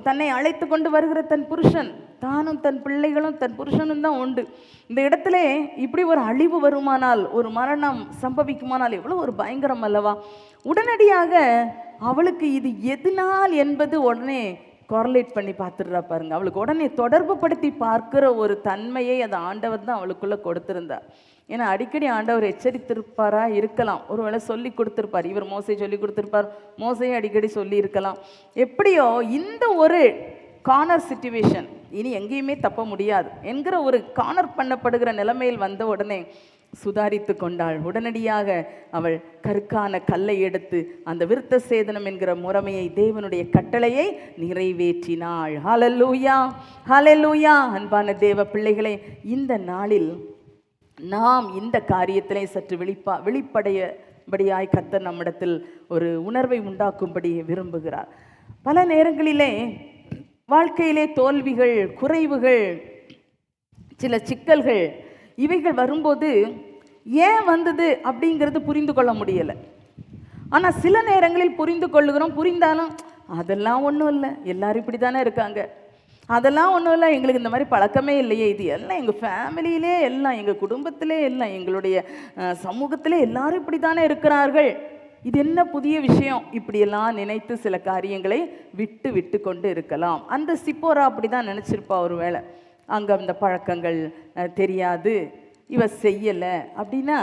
A: தன்னை அழைத்து கொண்டு வருகிற தன் புருஷன், தானும் தன் பிள்ளைகளும் தன் புருஷனும் தான் உண்டு. இந்த இடத்துல இப்படி ஒரு அழிவு வருமானால், ஒரு மரணம் சம்பவிக்குமானால் எவ்வளோ ஒரு பயங்கரம் அல்லவா. உடனடியாக அவளுக்கு இது எதனால் என்பது உடனே கோரலேட் பண்ணி பார்த்துடுறா பாருங்க. அவளுக்கு உடனே தொடர்பு படுத்தி பார்க்கிற ஒரு தன்மையை அந்த ஆண்டவர் தான் அவளுக்குள்ளே கொடுத்திருந்தார். ஏன்னா அடிக்கடி ஆண்டவர் எச்சரித்திருப்பாரா இருக்கலாம், ஒருவேளை சொல்லி கொடுத்துருப்பார். இவர் மோசே சொல்லி கொடுத்துருப்பார், மோசையை அடிக்கடி சொல்லி இருக்கலாம். எப்படியோ இந்த ஒரு கார்னர் சிச்சுவேஷன், இனி எங்கேயுமே தப்ப முடியாது என்கிற ஒரு கார்னர் பண்ணப்படுகிற நிலைமையில் வந்த உடனே சுதாரித்து கொண்டாள். உடனடியாக அவள் கற்கான கல்லை எடுத்து அந்த விருத்த சேதனம் என்கிற முறைமையை, தேவனுடைய கட்டளையை நிறைவேற்றினாள். ஹல்லேலூயா, ஹல்லேலூயா. அன்பான தேவ பிள்ளைகளே, இந்த நாளில் நாம் இந்த காரியத்திலே சற்று வெளிப்படையாய் கர்த்தர் நம்மிடத்தில் ஒரு உணர்வை உண்டாக்கும்படி விரும்புகிறார். பல நேரங்களிலே வாழ்க்கையிலே தோல்விகள், குறைவுகள், சில சிக்கல்கள் இவைகள் வரும்போது ஏன் வந்தது அப்படிங்கிறது புரிந்து கொள்ள முடியலை. ஆனால் சில நேரங்களில் புரிந்து கொள்ளுகிறோம். புரிந்தாலும் அதெல்லாம் ஒன்றும் இல்லை, எல்லாரும் இப்படி தானே இருக்காங்க, அதெல்லாம் ஒன்றும் இல்லை, எங்களுக்கு இந்த மாதிரி பழக்கமே இல்லையே, இது எல்லாம் எங்கள் ஃபேமிலியிலே, எல்லாம் எங்கள் குடும்பத்திலே, எல்லாம் எங்களுடைய சமூகத்திலே எல்லாரும் இப்படி தானே இருக்கிறார்கள், இது என்ன புதிய விஷயம், இப்படியெல்லாம் நினைத்து சில காரியங்களை விட்டு கொண்டு இருக்கலாம். அந்த சிப்போரா அப்படி தான் நினச்சிருப்பா. ஒரு வேளை அங்கே அந்த பழக்கங்கள் தெரியாது, இவ செய்யலை அப்படின்னா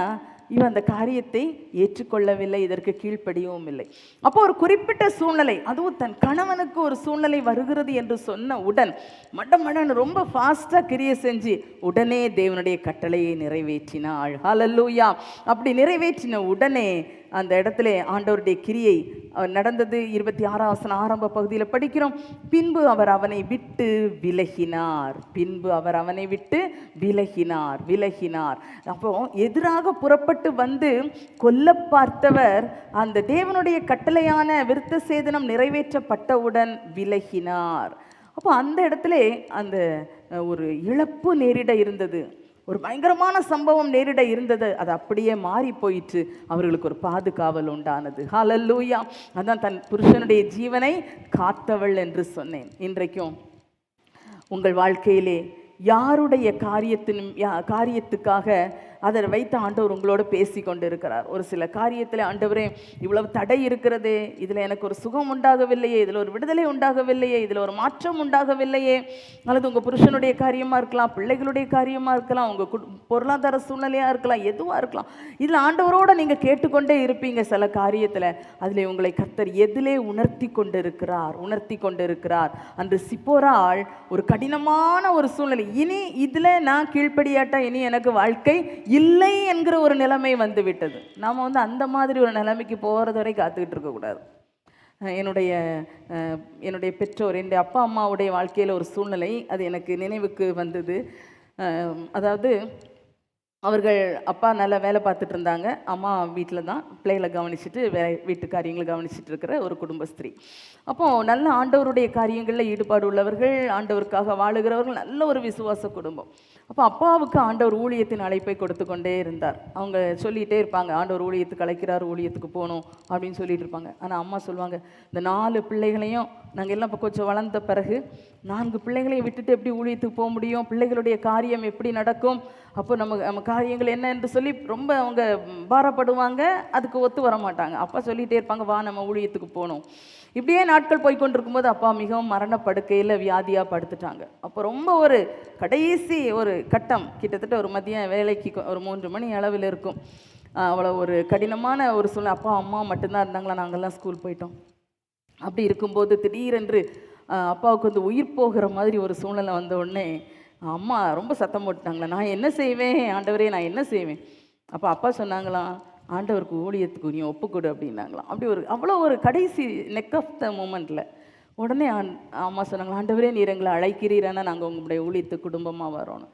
A: இவன் அந்த காரியத்தை ஏற்றுக்கொள்ளவில்லை, இதற்கு கீழ்ப்படியவும் இல்லை. அப்போ ஒரு குறிப்பிட்ட சூழ்நிலை, அதுவும் தன் கணவனுக்கு ஒரு சூழ்நிலை வருகிறது என்று சொன்ன உடன் மடமடன்னு ரொம்ப ஃபாஸ்ட்டாக கிரியை செஞ்சு உடனே தேவனுடைய கட்டளையை நிறைவேற்றினாள். ஹல்லேலூயா. அப்படி நிறைவேற்றின உடனே அந்த இடத்துல ஆண்டவருடைய கிரியை நடந்தது. 26ஆம் வசனம் ஆரம்ப பகுதியில் படிக்கிறோம். பின்பு அவர் அவனை விட்டு விலகினார். பின்பு அவர் அவனை விட்டு விலகினார். அப்போ எதிராக புறப்பட்டு வந்து கொல்ல பார்த்தவர் அந்த தேவனுடைய கட்டளையான விருத்த சேதனம் நிறைவேற்றப்பட்டவுடன் விலகினார். அப்போ அந்த இடத்துல அந்த ஒரு இழப்பு நேரிட இருந்தது, ஒரு பயங்கரமான சம்பவம் நேரிட இருந்தது. அது அப்படியே மாறி போயிற்று. அவர்களுக்கு ஒரு பாதுகாவல் உண்டானது. ஹல்லேலூயா. அதான் தன் புருஷனுடைய ஜீவனை காத்தவள் என்று சொன்னேன். இன்றைக்கும் உங்கள் வாழ்க்கையிலே யாருடைய காரியத்துக்காக அதை வைத்து ஆண்டவர் உங்களோட பேசி கொண்டு இருக்கிறார். ஒரு சில காரியத்தில் ஆண்டவரே இவ்வளவு தடை இருக்கிறதே, இதில் எனக்கு ஒரு சுகம் உண்டாகவில்லையே, இதில் ஒரு விடுதலை உண்டாகவில்லையே, இதில் ஒரு மாற்றம் உண்டாகவில்லையே. அல்லது உங்கள் புருஷனுடைய காரியமாக இருக்கலாம், பிள்ளைகளுடைய காரியமாக இருக்கலாம், உங்கள் பொருளாதார சூழ்நிலையாக இருக்கலாம், எதுவாக இருக்கலாம். இதில் ஆண்டவரோடு நீங்கள் கேட்டுக்கொண்டே இருப்பீங்க. சில காரியத்தில் அதில் உங்களை கர்த்தர் எதிலே உணர்த்தி கொண்டு இருக்கிறார். அன்று சிப்போராள் ஒரு கடினமான ஒரு சூழ்நிலை, இனி இதில் நான் கீழ்ப்படியாட்டா இனி எனக்கு வாழ்க்கை இல்லை என்கிற ஒரு நிலைமை வந்து விட்டது. நாம் அந்த மாதிரி ஒரு நிலைமைக்கு போகிறது வரை காத்துக்கிட்டு இருக்கக்கூடாது. என்னுடைய பெற்றோர், என்னுடைய அப்பா அம்மாவுடைய வாழ்க்கையில் ஒரு சூழ்நிலை அது எனக்கு நினைவுக்கு வந்தது. அதாவது அவர்கள் அப்பா நல்லா வேலை பார்த்துட்டு இருந்தாங்க, அம்மா வீட்டில் தான் பிள்ளைகளை கவனிச்சுட்டு வீட்டு காரியங்களை கவனிச்சுட்டு இருக்கிற ஒரு குடும்பஸ்திரீ. அப்போது நல்ல ஆண்டவருடைய காரியங்களில் ஈடுபாடு உள்ளவர்கள், ஆண்டவருக்காக வாழுகிறவர்கள், நல்ல ஒரு விசுவாச குடும்பம். அப்போ அப்பாவுக்கு ஆண்டவர் ஊழியத்தின் அழைப்பை கொடுத்து கொண்டே இருந்தார். அவங்க சொல்லிகிட்டே இருப்பாங்க, ஆண்டவர் ஊழியத்துக்கு அழைக்கிறார், ஊழியத்துக்கு போகணும் அப்படின்னு சொல்லிட்டு இருப்பாங்க. ஆனால் அம்மா சொல்லுவாங்க, இந்த 4 பிள்ளைகளையும் நாங்கள் எல்லாம் இப்போ கொஞ்சம் வளர்ந்த பிறகு 4 பிள்ளைகளையும் விட்டுட்டு எப்படி ஊழியத்துக்கு போக முடியும், பிள்ளைகளுடைய காரியம் எப்படி நடக்கும், அப்போ நம்ம காரியங்கள் என்ன என்று சொல்லி ரொம்ப அவங்க பாரப்படுவாங்க. அதுக்கு ஒத்து வர மாட்டாங்க. அப்பா சொல்லிகிட்டே இருப்பாங்க, வா நம்ம ஊழியத்துக்கு போகணும். இப்படியே நாட்கள் போய்கொண்டிருக்கும்போது அப்பா மிகவும் மரணப்படுக்கையில் வியாதியாக படுத்துட்டாங்க. அப்போ ரொம்ப ஒரு கடைசி ஒரு கட்டம், கிட்டத்தட்ட ஒரு மதியம் வேலைக்கு ஒரு 3 மணி அளவில் இருக்கும். அவ்வளோ ஒரு கடினமான ஒரு சூழ்நிலை. அப்பா அம்மா மட்டும்தான் இருந்தாங்களா, நாங்கள்லாம் ஸ்கூல் போயிட்டோம். அப்படி இருக்கும்போது திடீரென்று அப்பாவுக்கு உயிர் போகிற மாதிரி ஒரு சூழ்நிலை வந்த உடனே அம்மா ரொம்ப சத்தம் போட்டுட்டாங்களா, நான் என்ன செய்வேன் ஆண்டவரே, நான் என்ன செய்வேன். அப்போ அப்பா சொன்னாங்களாம், ஆண்டவருக்கு ஊழியத்துக்கு நீ ஒப்புக்கொடு அப்படின்னாங்களாம். அப்படி அவ்வளோ ஒரு கடைசி நெக் ஆஃப் த மூமெண்ட்டில் உடனே அம்மா சொன்னாங்களா, ஆண்டவரே நீர் எங்களை அழைக்கிறீரானா நாங்கள் உங்களுடைய ஊழியத்துக்கு குடும்பமாக வரணும்.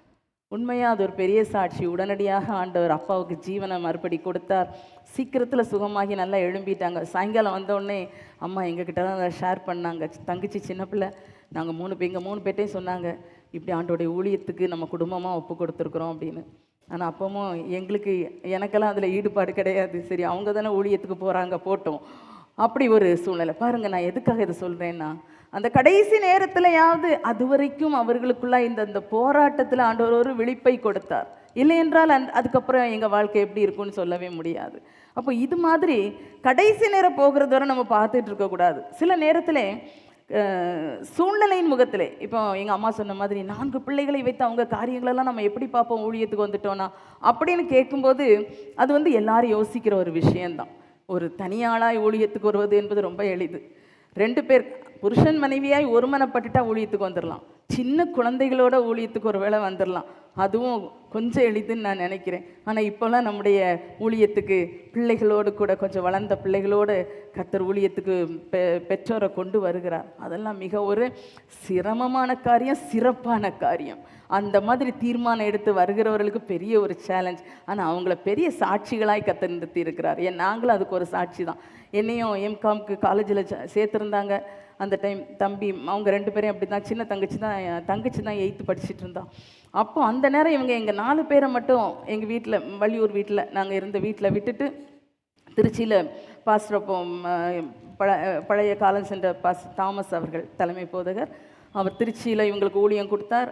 A: உண்மையாக அது ஒரு பெரிய சாட்சி. உடனடியாக ஆண்டவர் அப்பாவுக்கு ஜீவனை மறுபடி கொடுத்தார். சீக்கிரத்தில் சுகமாகி நல்லா எழும்பிட்டாங்க. சாயங்காலம் வந்தோடனே அம்மா எங்ககிட்ட தான் அதை ஷேர் பண்ணாங்க. தங்கச்சி சின்ன பிள்ளை, நாங்கள் 3 பேர்ட்டையும் சொன்னாங்க, இப்படி ஆண்டோடைய ஊழியத்துக்கு நம்ம குடும்பமாக ஒப்பு கொடுத்துருக்குறோம் அப்படின்னு. ஆனால் அப்பவும் எனக்கெல்லாம் அதில் ஈடுபாடு கிடையாது. சரி, அவங்க தானே ஊழியத்துக்கு போகிறாங்க, போட்டோம். அப்படி ஒரு சூழ்நிலை பாருங்கள். நான் எதுக்காக இதை சொல்கிறேன்னா, அந்த கடைசி நேரத்திலையாவது அது வரைக்கும் அவர்களுக்குள்ள இந்த போராட்டத்தில் ஆண்டவர் ஒரு விழிப்பை கொடுத்தார். இல்லை என்றால் அதுக்கப்புறம் எங்கள் வாழ்க்கை எப்படி இருக்குன்னு சொல்லவே முடியாது. அப்போ இது மாதிரி கடைசி நேரம் போகிறது வரை நம்ம பார்த்துட்டு இருக்கக்கூடாது. சில நேரத்தில் சூழ்நிலையின் முகத்திலே, இப்போ எங்கள் அம்மா சொன்ன மாதிரி 4 பிள்ளைகளை வைத்து அவங்க காரியங்களெல்லாம் நம்ம எப்படி பார்ப்போம் ஊழியத்துக்கு வந்துட்டோன்னா அப்படின்னு கேட்கும்போது அது எல்லாரும் யோசிக்கிற ஒரு விஷயந்தான். ஒரு தனியாளாய் ஊழியத்துக்கு வருவது என்பது ரொம்ப எளிது. 2 பேர் புருஷன் மனைவியாய் ஒருமனப்பட்டுட்டா ஊழியத்துக்கு வந்துடலாம். சின்ன குழந்தைகளோட ஊழியத்துக்கு ஒரு வேளை வந்துடலாம். அதுவும் கொஞ்சம் எளிதுன்னு நான் நினைக்கிறேன். ஆனால் இப்போல்லாம் நம்முடைய ஊழியத்துக்கு பிள்ளைகளோடு கூட, கொஞ்சம் வளர்ந்த பிள்ளைகளோடு கர்த்தர் ஊழியத்துக்கு பெற்றோரை கொண்டு வருகிறார். அதெல்லாம் மிக ஒரு சிரமமான காரியம், சிறப்பான காரியம். அந்த மாதிரி தீர்மானம் எடுத்து வருகிறவர்களுக்கு பெரிய ஒரு சேலஞ்ச். ஆனால் அவங்கள பெரிய சாட்சிகளாய் கர்த்தர் நிறுத்தி இருக்கிறார். நாங்களும் அதுக்கு ஒரு சாட்சி தான். என்னையும் எம்காம்க்கு காலேஜில் சேர்த்துருந்தாங்க. அந்த டைம் தம்பி அவங்க 2 பேரையும் அப்படி தான், சின்ன தங்கச்சி தான் 8th படிச்சுட்டு இருந்தான். அப்போ அந்த நேரம் இவங்க எங்கள் 4 பேரை மட்டும் எங்கள் வீட்டில், வள்ளியூர் வீட்டில் நாங்கள் இருந்த வீட்டில் விட்டுட்டு திருச்சியில் பாஸ்டர், அப்போ பழைய காலம் சென்ற தாமஸ் அவர்கள் தலைமை போதகர், அவர் திருச்சியில் இவங்களுக்கு ஊழியம் கொடுத்தார்.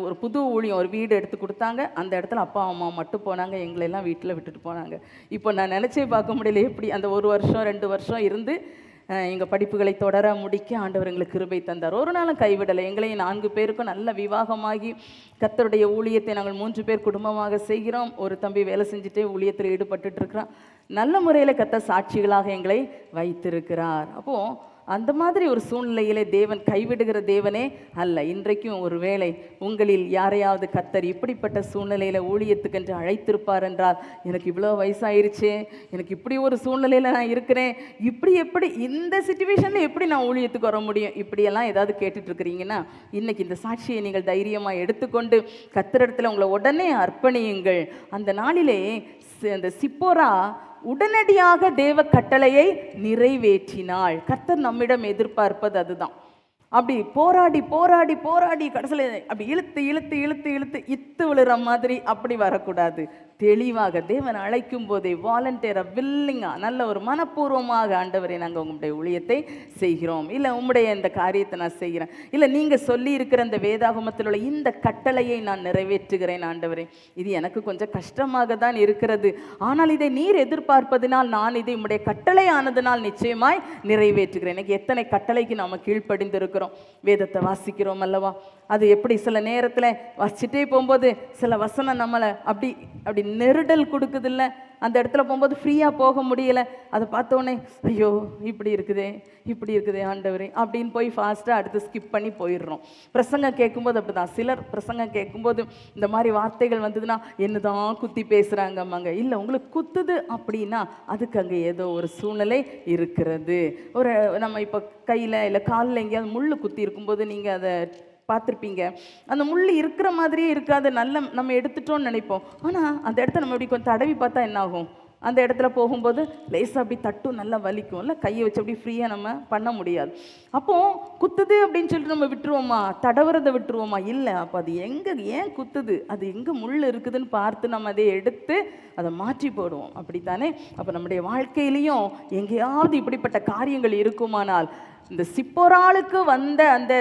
A: ஒரு புது ஊழியம், ஒரு வீடு எடுத்து கொடுத்தாங்க. அந்த இடத்துல அப்பா அம்மா மட்டும் போனாங்க, எங்களெல்லாம் வீட்டில் விட்டுட்டு போனாங்க. இப்போ நான் நினச்சே பார்க்க முடியல எப்படி அந்த 1 வருஷம் 2 வருஷம் இருந்து எங்கள் படிப்புகளை தொடர முடிக்க ஆண்டவர் எங்களுக்கு கிருபை தந்தார். ஒரு நாளும் கைவிடலை. எங்களையும் 4 பேருக்கும் நல்ல விவாகமாகி கர்த்தருடைய ஊழியத்தை நாங்கள் 3 பேர் குடும்பமாக செய்கிறோம். ஒரு தம்பி வேலை செஞ்சுட்டே ஊழியத்தில் ஈடுபட்டுட்டு இருக்கிறான். நல்ல முறையில் கர்த்தர் சாட்சிகளாக எங்களை வைத்திருக்கிறார். அப்போது அந்த மாதிரி ஒரு சூழ்நிலையிலே தேவன் கைவிடுகிற தேவனே அல்ல. இன்றைக்கும் ஒரு வேளை உங்களில் யாரையாவது கர்த்தர் இப்படிப்பட்ட சூழ்நிலையில் ஊழியத்துக்கென்று அழைத்திருப்பார் என்றால், எனக்கு இவ்வளோ வயசாயிருச்சே, எனக்கு இப்படி ஒரு சூழ்நிலையில் நான் இருக்கிறேன், எப்படி இந்த சுச்சுவேஷனில் எப்படி நான் ஊழியத்துக்கு வர முடியும், இப்படியெல்லாம் ஏதாவது கேட்டுட்ருக்கிறீங்கன்னா இன்றைக்கி இந்த சாட்சியை நீங்கள் தைரியமாக எடுத்துக்கொண்டு கர்த்தரிடத்தில் உங்களை உடனே அர்ப்பணியுங்கள். அந்த நாளிலே அந்த சிப்போரா உடனடியாக தேவ கட்டளையை நிறைவேற்றினாள். கர்த்தர் நம்மிடம் எதிர்பார்ப்பது அதுதான். அப்படி போராடி போராடி போராடி கடைசியில் அப்படி இழுத்து இழுத்து இழுத்து இழுத்து இத்து விழுற மாதிரி அப்படி வரக்கூடாது. தெளிவாக தேவன் அழைக்கும் போதே வாலண்டியராக வில்லிங்காக நல்ல ஒரு மனப்பூர்வமாக, ஆண்டவரே நாங்கள் உங்களுடைய ஊழியத்தை செய்கிறோம், இல்லை உங்களுடைய இந்த காரியத்தை நான் செய்கிறேன், இல்லை நீங்கள் சொல்லி இருக்கிற இந்த வேதாகமத்தில் உள்ள இந்த கட்டளையை நான் நிறைவேற்றுகிறேன் ஆண்டவரே, இது எனக்கு கொஞ்சம் கஷ்டமாக தான் இருக்கிறது, ஆனால் இதை நீர் எதிர்பார்ப்பதினால் நான் இதை உங்களுடைய கட்டளை ஆனதினால் நிச்சயமாய் நிறைவேற்றுகிறேன். எனக்கு எத்தனை கட்டளைக்கு நாம் கீழ்ப்படிந்திருக்கிறோம். வேதத்தை வாசிக்கிறோம் அல்லவா, அது எப்படி சில நேரத்தில் வாசிச்சுட்டே போகும்போது சில வசனம் நம்மளை அப்படி அப்படி நெருடல் கொடுக்குதில்ல, அந்த இடத்துல போகும்போது ஃப்ரீயாக போக முடியலை. அதை பார்த்தோன்னே ஐயோ இப்படி இருக்குதே ஆண்டவரே அப்படின்னு போய் ஃபாஸ்ட்டாக அடுத்து ஸ்கிப் பண்ணி போயிடுறோம். பிரசங்கம் கேட்கும்போது அப்படி தான். சிலர் பிரசங்கம் கேட்கும்போது இந்த மாதிரி வார்த்தைகள் வந்ததுன்னா என்ன தான் குத்தி பேசுகிறாங்கம்மாங்க. இல்லை, உங்களுக்கு குத்துது அப்படின்னா அதுக்கு அங்கே ஏதோ ஒரு சூழ்நிலை இருக்கிறது. ஒரு நம்ம இப்போ கையில் இல்லை காலில் எங்கேயாவது முள் குத்தி இருக்கும்போது நீங்கள் அதை பார்த்துருப்பீங்க. அந்த முள் இருக்கிற மாதிரியே இருக்காது, நல்ல நம்ம எடுத்துட்டோன்னு நினைப்போம். ஆனால் அந்த இடத்த நம்ம இப்படி கொஞ்சம் தடவி பார்த்தா என்ன ஆகும், அந்த இடத்துல போகும்போது லேசாக அப்படி தட்டும், நல்லா வலிக்கும். இல்லை, கையை வச்சு அப்படி ஃப்ரீயாக நம்ம பண்ண முடியாது. அப்போது குத்துது அப்படின்னு சொல்லிட்டு நம்ம விட்டுருவோமா, தடவுறதை விட்டுருவோமா? இல்லை, அப்போ அது எங்கே ஏன் குத்துது, அது எங்கே முள் இருக்குதுன்னு பார்த்து நம்ம அதை எடுத்து அதை மாற்றி போடுவோம். அப்படித்தானே? அப்போ நம்முடைய வாழ்க்கையிலையும் எங்கேயாவது இப்படிப்பட்ட காரியங்கள் இருக்குமானால், இந்த சிப்போராளுக்கு வந்த அந்த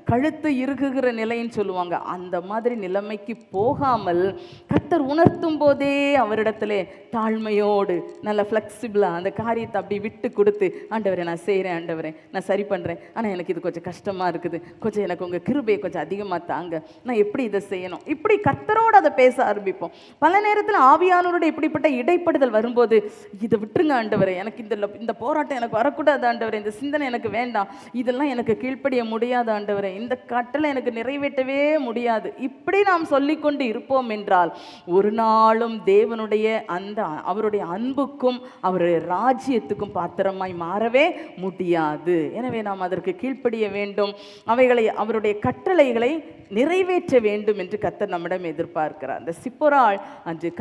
A: கழுத்து இறுகுகிற நிலைன்னு சொல்லுவாங்க, அந்த மாதிரி நிலைமைக்கு போகாமல் கர்த்தர் உணர்த்தும் போதே அவரிடத்துல தாழ்மையோடு நல்ல ஃப்ளெக்சிபிளாக அந்த காரியத்தை அப்படி விட்டு கொடுத்து, ஆண்டவரே நான் செய்கிறேன், ஆண்டவரே நான் சரி பண்ணுறேன், ஆனால் எனக்கு இது கொஞ்சம் கஷ்டமாக இருக்குது, கொஞ்சம் எனக்கு உங்கள் கிருபையை கொஞ்சம் அதிகமாக தாங்க, நான் எப்படி இதை செய்யணும், இப்படி கர்த்தரோடு அதை பேச ஆரம்பிப்போம். பல நேரத்தில் ஆவியானவரோட இப்படிப்பட்ட இடைப்படுதல் வரும்போது, இதை விட்டுருங்க ஆண்டவரே, எனக்கு இந்த போராட்டம் எனக்கு வரக்கூடாது ஆண்டவரே, இந்த சிந்தனை எனக்கு வேண்டாம், இதெல்லாம் எனக்கு கீழ்ப்படிய முடியாது ஆண்டவரே, இந்த கட்டளை எனக்கு நிறைவேற்றவே முடியாது, இப்படி நாம் சொல்லிக்கொண்டு இருப்போம் என்றால் ஒரு நாளும் தேவனுடைய அந்த அவருடைய அன்புக்கும் அவருடைய ராஜ்யத்துக்கும் பாத்திரமாய் மாறவே முடியாது. எனவே நாம் அதற்கு கீழ்ப்படிய வேண்டும், அவைகளை அவருடைய கட்டளைகளை நிறைவேற்ற வேண்டும் என்று கர்த்தர் நம்மிடம் எதிர்பார்க்கிறார். அந்த சிப்போராள் அன்று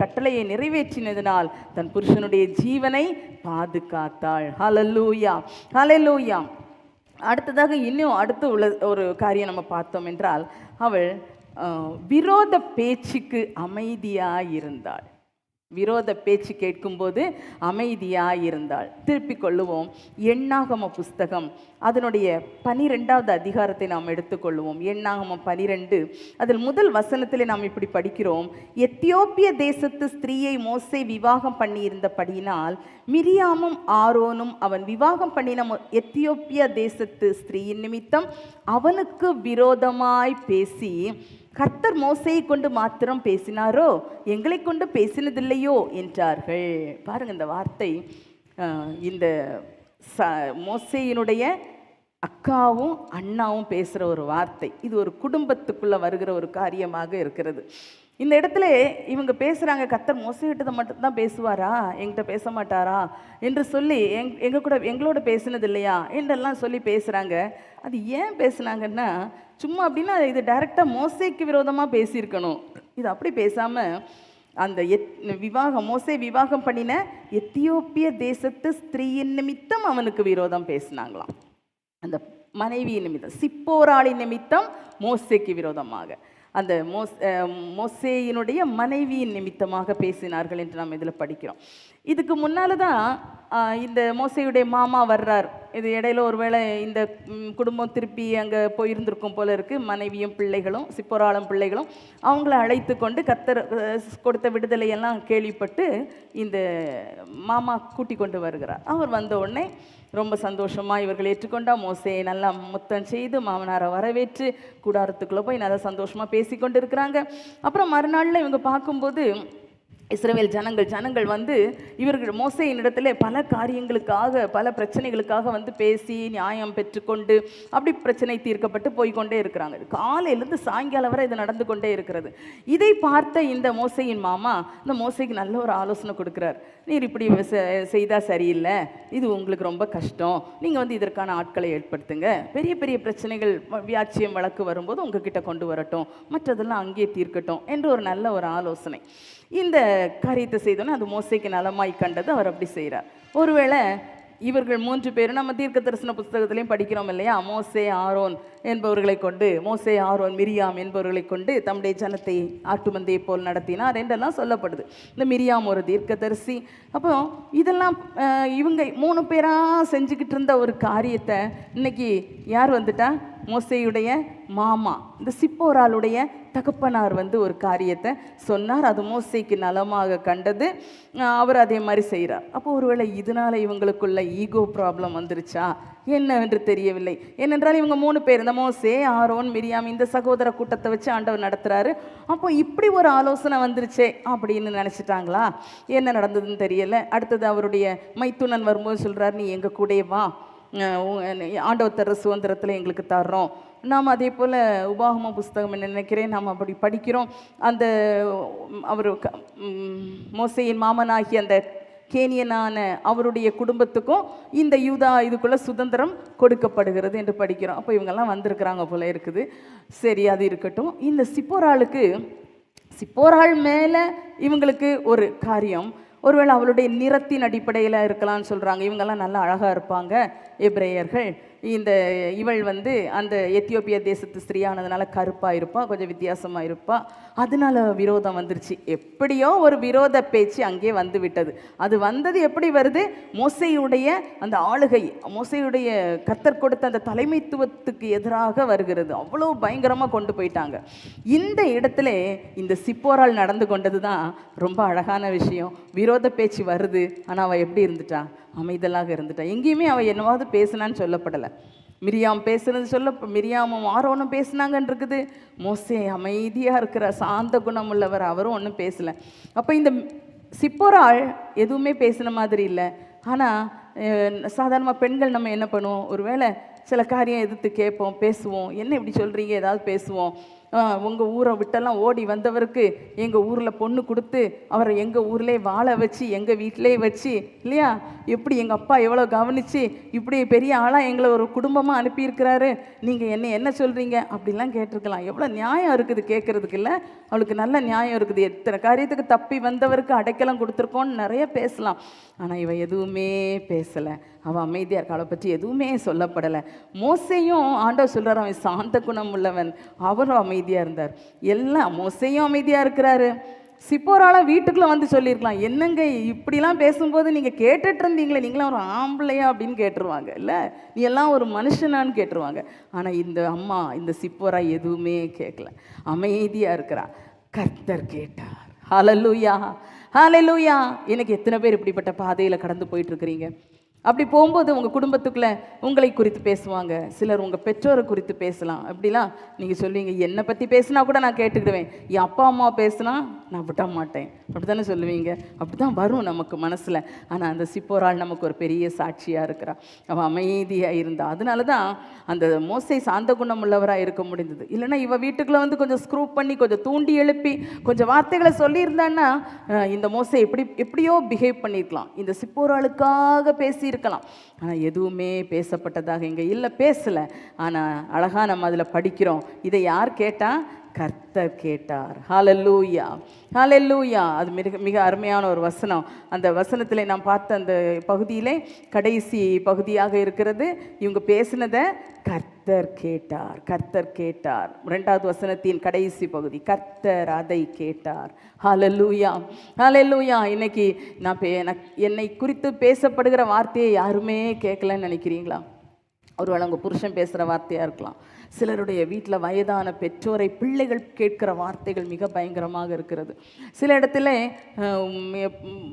A: கட்டளையை நிறைவேற்றினதினால் தன் புருஷனுடைய ஜீவனை பாதுகாத்தாள். ஹல்லேலூயா, ஹல்லேலூயா. அடுத்ததாக இன்னும் உள்ள ஒரு காரியம் நம்ம பார்த்தோம் என்றால், அவள் விரோத பேச்சுக்கு அமைதியாயிருந்தாள். விரோத பேச்சு கேட்கும்போது அமைதியாயிருந்தாள். திருப்பிக் கொள்ளுவோம். எண்ணாகம புஸ்தகம் அதனுடைய 12வது அதிகாரத்தை நாம் எடுத்துக்கொள்வோம். எண்ணாகமம் 12 அதில் முதல் வசனத்திலே நாம் இப்படி படிக்கிறோம். எத்தியோப்பிய தேசத்து ஸ்திரீயை மோசே விவாகம் பண்ணியிருந்தபடியினால் மிரியாமும் ஆரோனும் அவன் விவாகம் பண்ணின எத்தியோப்பிய தேசத்து ஸ்திரீயின் நிமித்தம் அவனுக்கு விரோதமாய் பேசி, கர்த்தர் மோசையை கொண்டு மாத்திரம் பேசினாரோ, எங்களை கொண்டு பேசினதில்லையோ என்றார்கள். பாருங்க, இந்த வார்த்தை இந்த மோசேயினுடைய அக்காவும் அண்ணாவும் பேசுகிற ஒரு வார்த்தை. இது ஒரு குடும்பத்துக்குள்ளே வருகிற ஒரு காரியமாக இருக்கிறது. இந்த இடத்துல இவங்க பேசுகிறாங்க, கர்த்தர் மோசைகிட்ட மட்டும்தான் பேசுவாரா, எங்கிட்ட பேச மாட்டாரா என்று சொல்லி எங்களோட பேசினது இல்லையா என்றெல்லாம் சொல்லி பேசுகிறாங்க. அது ஏன் பேசுனாங்கன்னா, சும்மா அப்படின்னா இது டைரெக்டாக மோசைக்கு விரோதமாக பேசியிருக்கணும். இது அப்படி பேசாமல் அந்த மோசே விவாகம் பண்ணின எத்தியோப்பிய தேசத்து ஸ்திரீயின் நிமித்தம் அவனுக்கு விரோதம் பேசினாங்களாம். அந்த மனைவியின் நிமித்தம், சிப்போராளின் நிமித்தம் மோசேக்கு விரோதமாக, அந்த மோசேயினுடைய மனைவியின் நிமித்தமாக பேசினார்கள் என்று நாம் இதில் படிக்கிறோம். இதுக்கு முன்னால் தான் இந்த மோசையுடைய மாமா வர்றார். இது இடையில ஒருவேளை இந்த குடும்பம் திருப்பி அங்கே போயிருந்திருக்கும் போல இருக்குது. மனைவியும் பிள்ளைகளும் சிப்போராளும் பிள்ளைகளும் அவங்கள அழைத்து கொண்டு கர்த்தர் கொடுத்த விடுதலையெல்லாம் கேள்விப்பட்டு இந்த மாமா கூட்டி கொண்டு வருகிறார். அவர் வந்த உடனே ரொம்ப சந்தோஷமாக இவர்கள் ஏற்றுக்கொண்டா மோசையை நல்லா முத்தம் செய்து மாமனாரை வரவேற்று கூடாரத்துக்குள்ளே போய் நல்லா சந்தோஷமாக பேசி கொண்டு இருக்கிறாங்க. அப்புறம் மறுநாளில் இவங்க பார்க்கும்போது இஸ்ரவேல் ஜனங்கள் வந்து இவர்கள் மோசேயின் இடத்துல பல காரியங்களுக்காக பல பிரச்சனைகளுக்காக வந்து பேசி நியாயம் பெற்றுக்கொண்டு அப்படி பிரச்சனை தீர்க்கப்பட்டு போய்கொண்டே இருக்கிறாங்க. காலையிலேருந்து சாயங்காலம் வரை இது நடந்து கொண்டே இருக்கிறது. இதை பார்த்த இந்த மோசையின் மாமா இந்த மோசைக்கு நல்ல ஒரு ஆலோசனை கொடுக்குறார். நீர் இப்படி செய்தால் சரியில்லை, இது உங்களுக்கு ரொம்ப கஷ்டம், நீங்கள் வந்து இதற்கான ஆட்களை ஏற்படுத்துங்க, பெரிய பெரிய பிரச்சனைகள் வியாச்சியம் வழக்கு வரும்போது உங்ககிட்ட கொண்டு வரட்டும், மற்றதெல்லாம் அங்கேயே தீர்க்கட்டும் என்று ஒரு நல்ல ஒரு ஆலோசனை. இந்த காரியத்தை செய்தோன்னே அது மோசைக்கு நலமாய் கண்டது. அவர் அப்படி செய்கிறார். ஒருவேளை இவர்கள் 3 பேரும் நம்ம தீர்க்க தரிசன புஸ்தகத்திலையும் படிக்கிறோம் இல்லையா, மோசே ஆரோன் என்பவர்களை கொண்டு மோசே ஆரோன் மிரியாம் என்பவர்களை கொண்டு தம்முடைய ஜனத்தை ஆட்டுமந்தையை போல் நடத்தினார் என்றெல்லாம் சொல்லப்படுது. இந்த மிரியாம் ஒரு தீர்க்கதரிசி. அப்போ இதெல்லாம் இவங்க 3 பேராக செஞ்சுக்கிட்டு இருந்த ஒரு காரியத்தை இன்னைக்கு யார் வந்துட்டா, மோசேயுடைய மாமா இந்த சிப்போராளுடைய தகப்பனார் வந்து ஒரு காரியத்தை சொன்னார். அது மோசைக்கு நலமாக கண்டது. அவர் அதே மாதிரி செய்கிறார். அப்போ ஒருவேளை இதனால இவங்களுக்குள்ள ஈகோ ப்ராப்ளம் வந்துருச்சா என்னவென்று தெரியவில்லை. ஏனென்றால் இவங்க 3 பேர், இந்த மோசே ஆரோன் மிரியாம், இந்த சகோதர கூட்டத்தை வச்சு ஆண்டவர் நடத்துகிறாரு. அப்போ இப்படி ஒரு ஆலோசனை வந்துருச்சே அப்படின்னு நினச்சிட்டாங்களா, என்ன நடந்ததுன்னு தெரியலை. அடுத்தது அவருடைய மைத்துனன் வரும்போது சொல்கிறார், நீ எங்கள் கூடயே வா, ஆண்டவர் தர்ற சுதந்திரத்தில் எங்களுக்கு தர்றோம். நாம் அதே போல் உபாகம புஸ்தகம் என்ன நினைக்கிறேன் நாம் அப்படி படிக்கிறோம். அந்த அவர் மோசையின் மாமனாகி அந்த கேனியனான அவருடைய குடும்பத்துக்கும் இந்த யூதா இதுக்குள்ளே சுதந்திரம் கொடுக்கப்படுகிறது என்று படிக்கிறோம். அப்போ இவங்கெல்லாம் வந்திருக்கிறாங்க போல இருக்குது. சரி, அது இருக்கட்டும். இந்த சிப்போராள் மேலே இவங்களுக்கு ஒரு காரியம், ஒருவேளை அவளுடைய நிறத்தின் அடிப்படையில் இருக்கலாம்னு சொல்கிறாங்க. இவங்கெல்லாம் நல்லா அழகாக இருப்பாங்க எபிரேயர்கள். இவள் வந்து அந்த எத்தியோப்பியா தேசத்து ஸ்திரீயானதுனால கருப்பாக இருப்பா, கொஞ்சம் வித்தியாசமாக இருப்பா. அதனால விரோதம் வந்துருச்சு. எப்படியோ ஒரு விரோத பேச்சு அங்கே வந்து விட்டது. அது வந்தது எப்படி வருது, மோசையுடைய அந்த ஆளுகை, மோசையுடைய கர்த்தர் கொடுத்த அந்த தலைமைத்துவத்துக்கு எதிராக வருகிறது. அவ்வளோ பயங்கரமாக கொண்டு போயிட்டாங்க. இந்த இடத்துல இந்த சிப்போரால் நடந்து கொண்டது தான் ரொம்ப அழகான விஷயம். விரோத பேச்சு வருது, ஆனால் அவள் எப்படி இருந்துட்டா, அமைதலாக இருந்துட்டா. எங்கேயுமே அவள் என்னவாவது பேசுனான்னு சொல்லப்படலை. மிரியாம் பேசுனது மிரியாமும் ஆரோனும் பேசுனாங்கன்னு இருக்குது. மோசே அமைதியாக இருக்கிற சாந்த குணம் உள்ளவர், அவரும் ஒன்றும் பேசலை. அப்போ இந்த சிப்போராள் எதுவுமே பேசின மாதிரி இல்லை. ஆனால் சாதாரணமாக பெண்கள் நம்ம என்ன பண்ணுவோம், ஒருவேளை சில காரியம் எதிர்த்து கேட்போம், பேசுவோம், என்ன இப்படி சொல்கிறீங்க, ஏதாவது பேசுவோம். உங்கள் ஊரை விட்டெல்லாம் ஓடி வந்தவருக்கு எங்கள் ஊரில் பொண்ணு கொடுத்து அவரை எங்கள் ஊர்லேயே வாழ வச்சு எங்கள் வீட்டிலே வச்சு இல்லையா, எப்படி எங்கள் அப்பா எவ்வளோ கவனித்து இப்படி பெரிய ஆளாக எங்களை ஒரு குடும்பமாக அனுப்பியிருக்கிறாரு, நீங்கள் என்ன சொல்கிறீங்க அப்படிலாம் கேட்டிருக்கலாம். எவ்வளோ நியாயம் இருக்குது கேட்குறதுக்கு. இல்லை, அவளுக்கு நல்ல நியாயம் இருக்குது. எத்தனை காரியத்துக்கு தப்பி வந்தவருக்கு அடைக்கலம் கொடுத்துருக்கோன்னு நிறைய பேசலாம். ஆனால் இவன் எதுவுமே பேசலை, அவன் அமைதியாக இருக்க, அவளை பற்றி எதுவுமே சொல்லப்படலை. மோசையும் ஆண்டவர் சொல்கிறார் அவன் சாந்த குணம் உள்ளவன், அவரும் அமைதியாக இருந்தார். எல்லாம் மோசையும் அமைதியாக இருக்கிறாரு. சிப்போரால வீட்டுக்குள்ளே வந்து சொல்லியிருக்கலாம், என்னங்க இப்படிலாம் பேசும்போது நீங்கள் கேட்டுட்டு இருந்தீங்களே, நீங்களாம் ஒரு ஆம்பளையா அப்படின்னு கேட்டுருவாங்க. இல்லை, நீ எல்லாம் ஒரு மனுஷனான்னு கேட்டுருவாங்க. ஆனால் இந்த அம்மா இந்த சிப்போரா எதுவுமே கேட்கல, அமைதியாக இருக்கிறா. கர்த்தர் கேட்டார். ஹல்லேலூயா, ஹல்லேலூயா. எனக்கு எத்தனை பேர் இப்படிப்பட்ட பாதையில் கடந்து போயிட்டுருக்கிறீங்க? அப்படி போகும்போது உங்கள் குடும்பத்துக்குள்ளே உங்களை குறித்து பேசுவாங்க, சிலர் உங்கள் பெற்றோரை குறித்து பேசலாம். அப்படிலாம் நீங்கள் சொல்லுவீங்க, என்னை பற்றி பேசினா கூட நான் கேட்டுக்கிடுவேன், என் அப்பா அம்மா பேசுனா நான் விட மாட்டேன், அப்படி தானே சொல்லுவீங்க. அப்படி தான் வரும் நமக்கு மனசில். ஆனால் அந்த சிப்போராள் நமக்கு ஒரு பெரிய சாட்சியாக இருக்கிறாள். அவள் அமைதியாக இருந்தாள். அதனால தான் அந்த மோசை சாந்த குணம் உள்ளவராக இருக்க முடிந்தது. இல்லைன்னா இவள் வீட்டுக்குள்ளே வந்து கொஞ்சம் ஸ்க்ரூ பண்ணி கொஞ்சம் தூண்டி எழுப்பி கொஞ்சம் வார்த்தைகளை சொல்லியிருந்தான்னா இந்த மோசை எப்படியோ பிஹேவ் பண்ணியிருக்கலாம், இந்த சிப்போராளுக்காக பேசியிருக்கலாம். ஆனால் எதுவுமே பேசப்பட்டதாக இங்கே இல்லை, பேசலை. ஆனால் அழகாக நம்ம அதில் படிக்கிறோம். இதை யார் கேட்டால், கர்த்தர் கேட்டார். ஹalleluya, ஹalleluya. அது மிக மிக அருமையான ஒரு வசனம். அந்த வசனத்திலே நாம் பார்த்த அந்த பகுதியிலே கடைசி பகுதியாக இருக்கிறது. இவங்க பேசினதை கர்த்தர் கேட்டார், கர்த்தர் கேட்டார். 2வது வசனத்தின் கடைசி பகுதி, கர்த்தர் அதை கேட்டார். ஹalleluya, ஹalleluya. இன்னைக்கு நான் என்னை குறித்து பேசப்படுகிற வார்த்தையை யாருமே கேட்கலன்னு நினைக்கிறீங்களா? ஒருவேளை உங்கள் புருஷன் பேசுகிற வார்த்தையாக இருக்கலாம். சிலருடைய வீட்டில் வயதான பெற்றோரை பிள்ளைகள் கேட்கிற வார்த்தைகள் மிக பயங்கரமாக இருக்கிறது. சில இடத்துல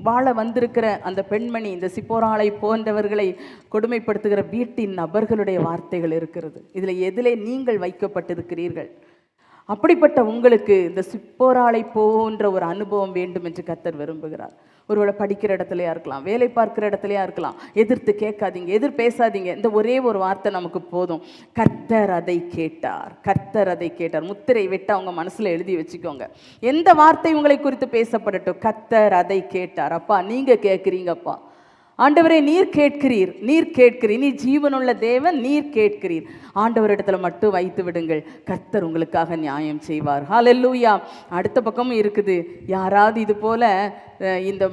A: வாழ வந்திருக்கிற அந்த பெண்மணி, இந்த சிப்போராளை போன்றவர்களை கொடுமைப்படுத்துகிற வீட்டின் நபர்களுடைய வார்த்தைகள் இருக்கிறது. இதில் எதிலே நீங்கள் வைக்கப்பட்டிருக்கிறீர்கள்? அப்படிப்பட்ட உங்களுக்கு இந்த சிப்போராளை போன்ற ஒரு அனுபவம் வேண்டும் என்று கர்த்தர் விரும்புகிறார். ஒருவேளை படிக்கிற இடத்துலையா இருக்கலாம், வேலை பார்க்கிற இடத்துலையா இருக்கலாம். எதிர்த்து கேட்காதீங்க, எதிர் பேசாதீங்க. இந்த ஒரே ஒரு வார்த்தை நமக்கு போதும். கர்த்தர் அதை கேட்டார், கர்த்தர் அதை கேட்டார். முத்திரை விட்டு அவங்க மனசுல எழுதி வச்சுக்கோங்க. எந்த வார்த்தை உங்களை குறித்து பேசப்படட்டும், கர்த்தர் அதை கேட்டார். அப்பா நீங்க கேட்குறீங்கப்பா. ஆண்டவரே நீர் கேட்கிறீர், நீர் கேட்கிறீர். நீ ஜீவனுள்ள தேவன், நீர் கேட்கிறீர். ஆண்டவரிடத்துல மட்டும் வைத்து விடுங்கள், கர்த்தர் உங்களுக்காக நியாயம் செய்வார். ஹalleluya. அடுத்த பக்கமும் இருக்குது. யாராவது இது போல இந்த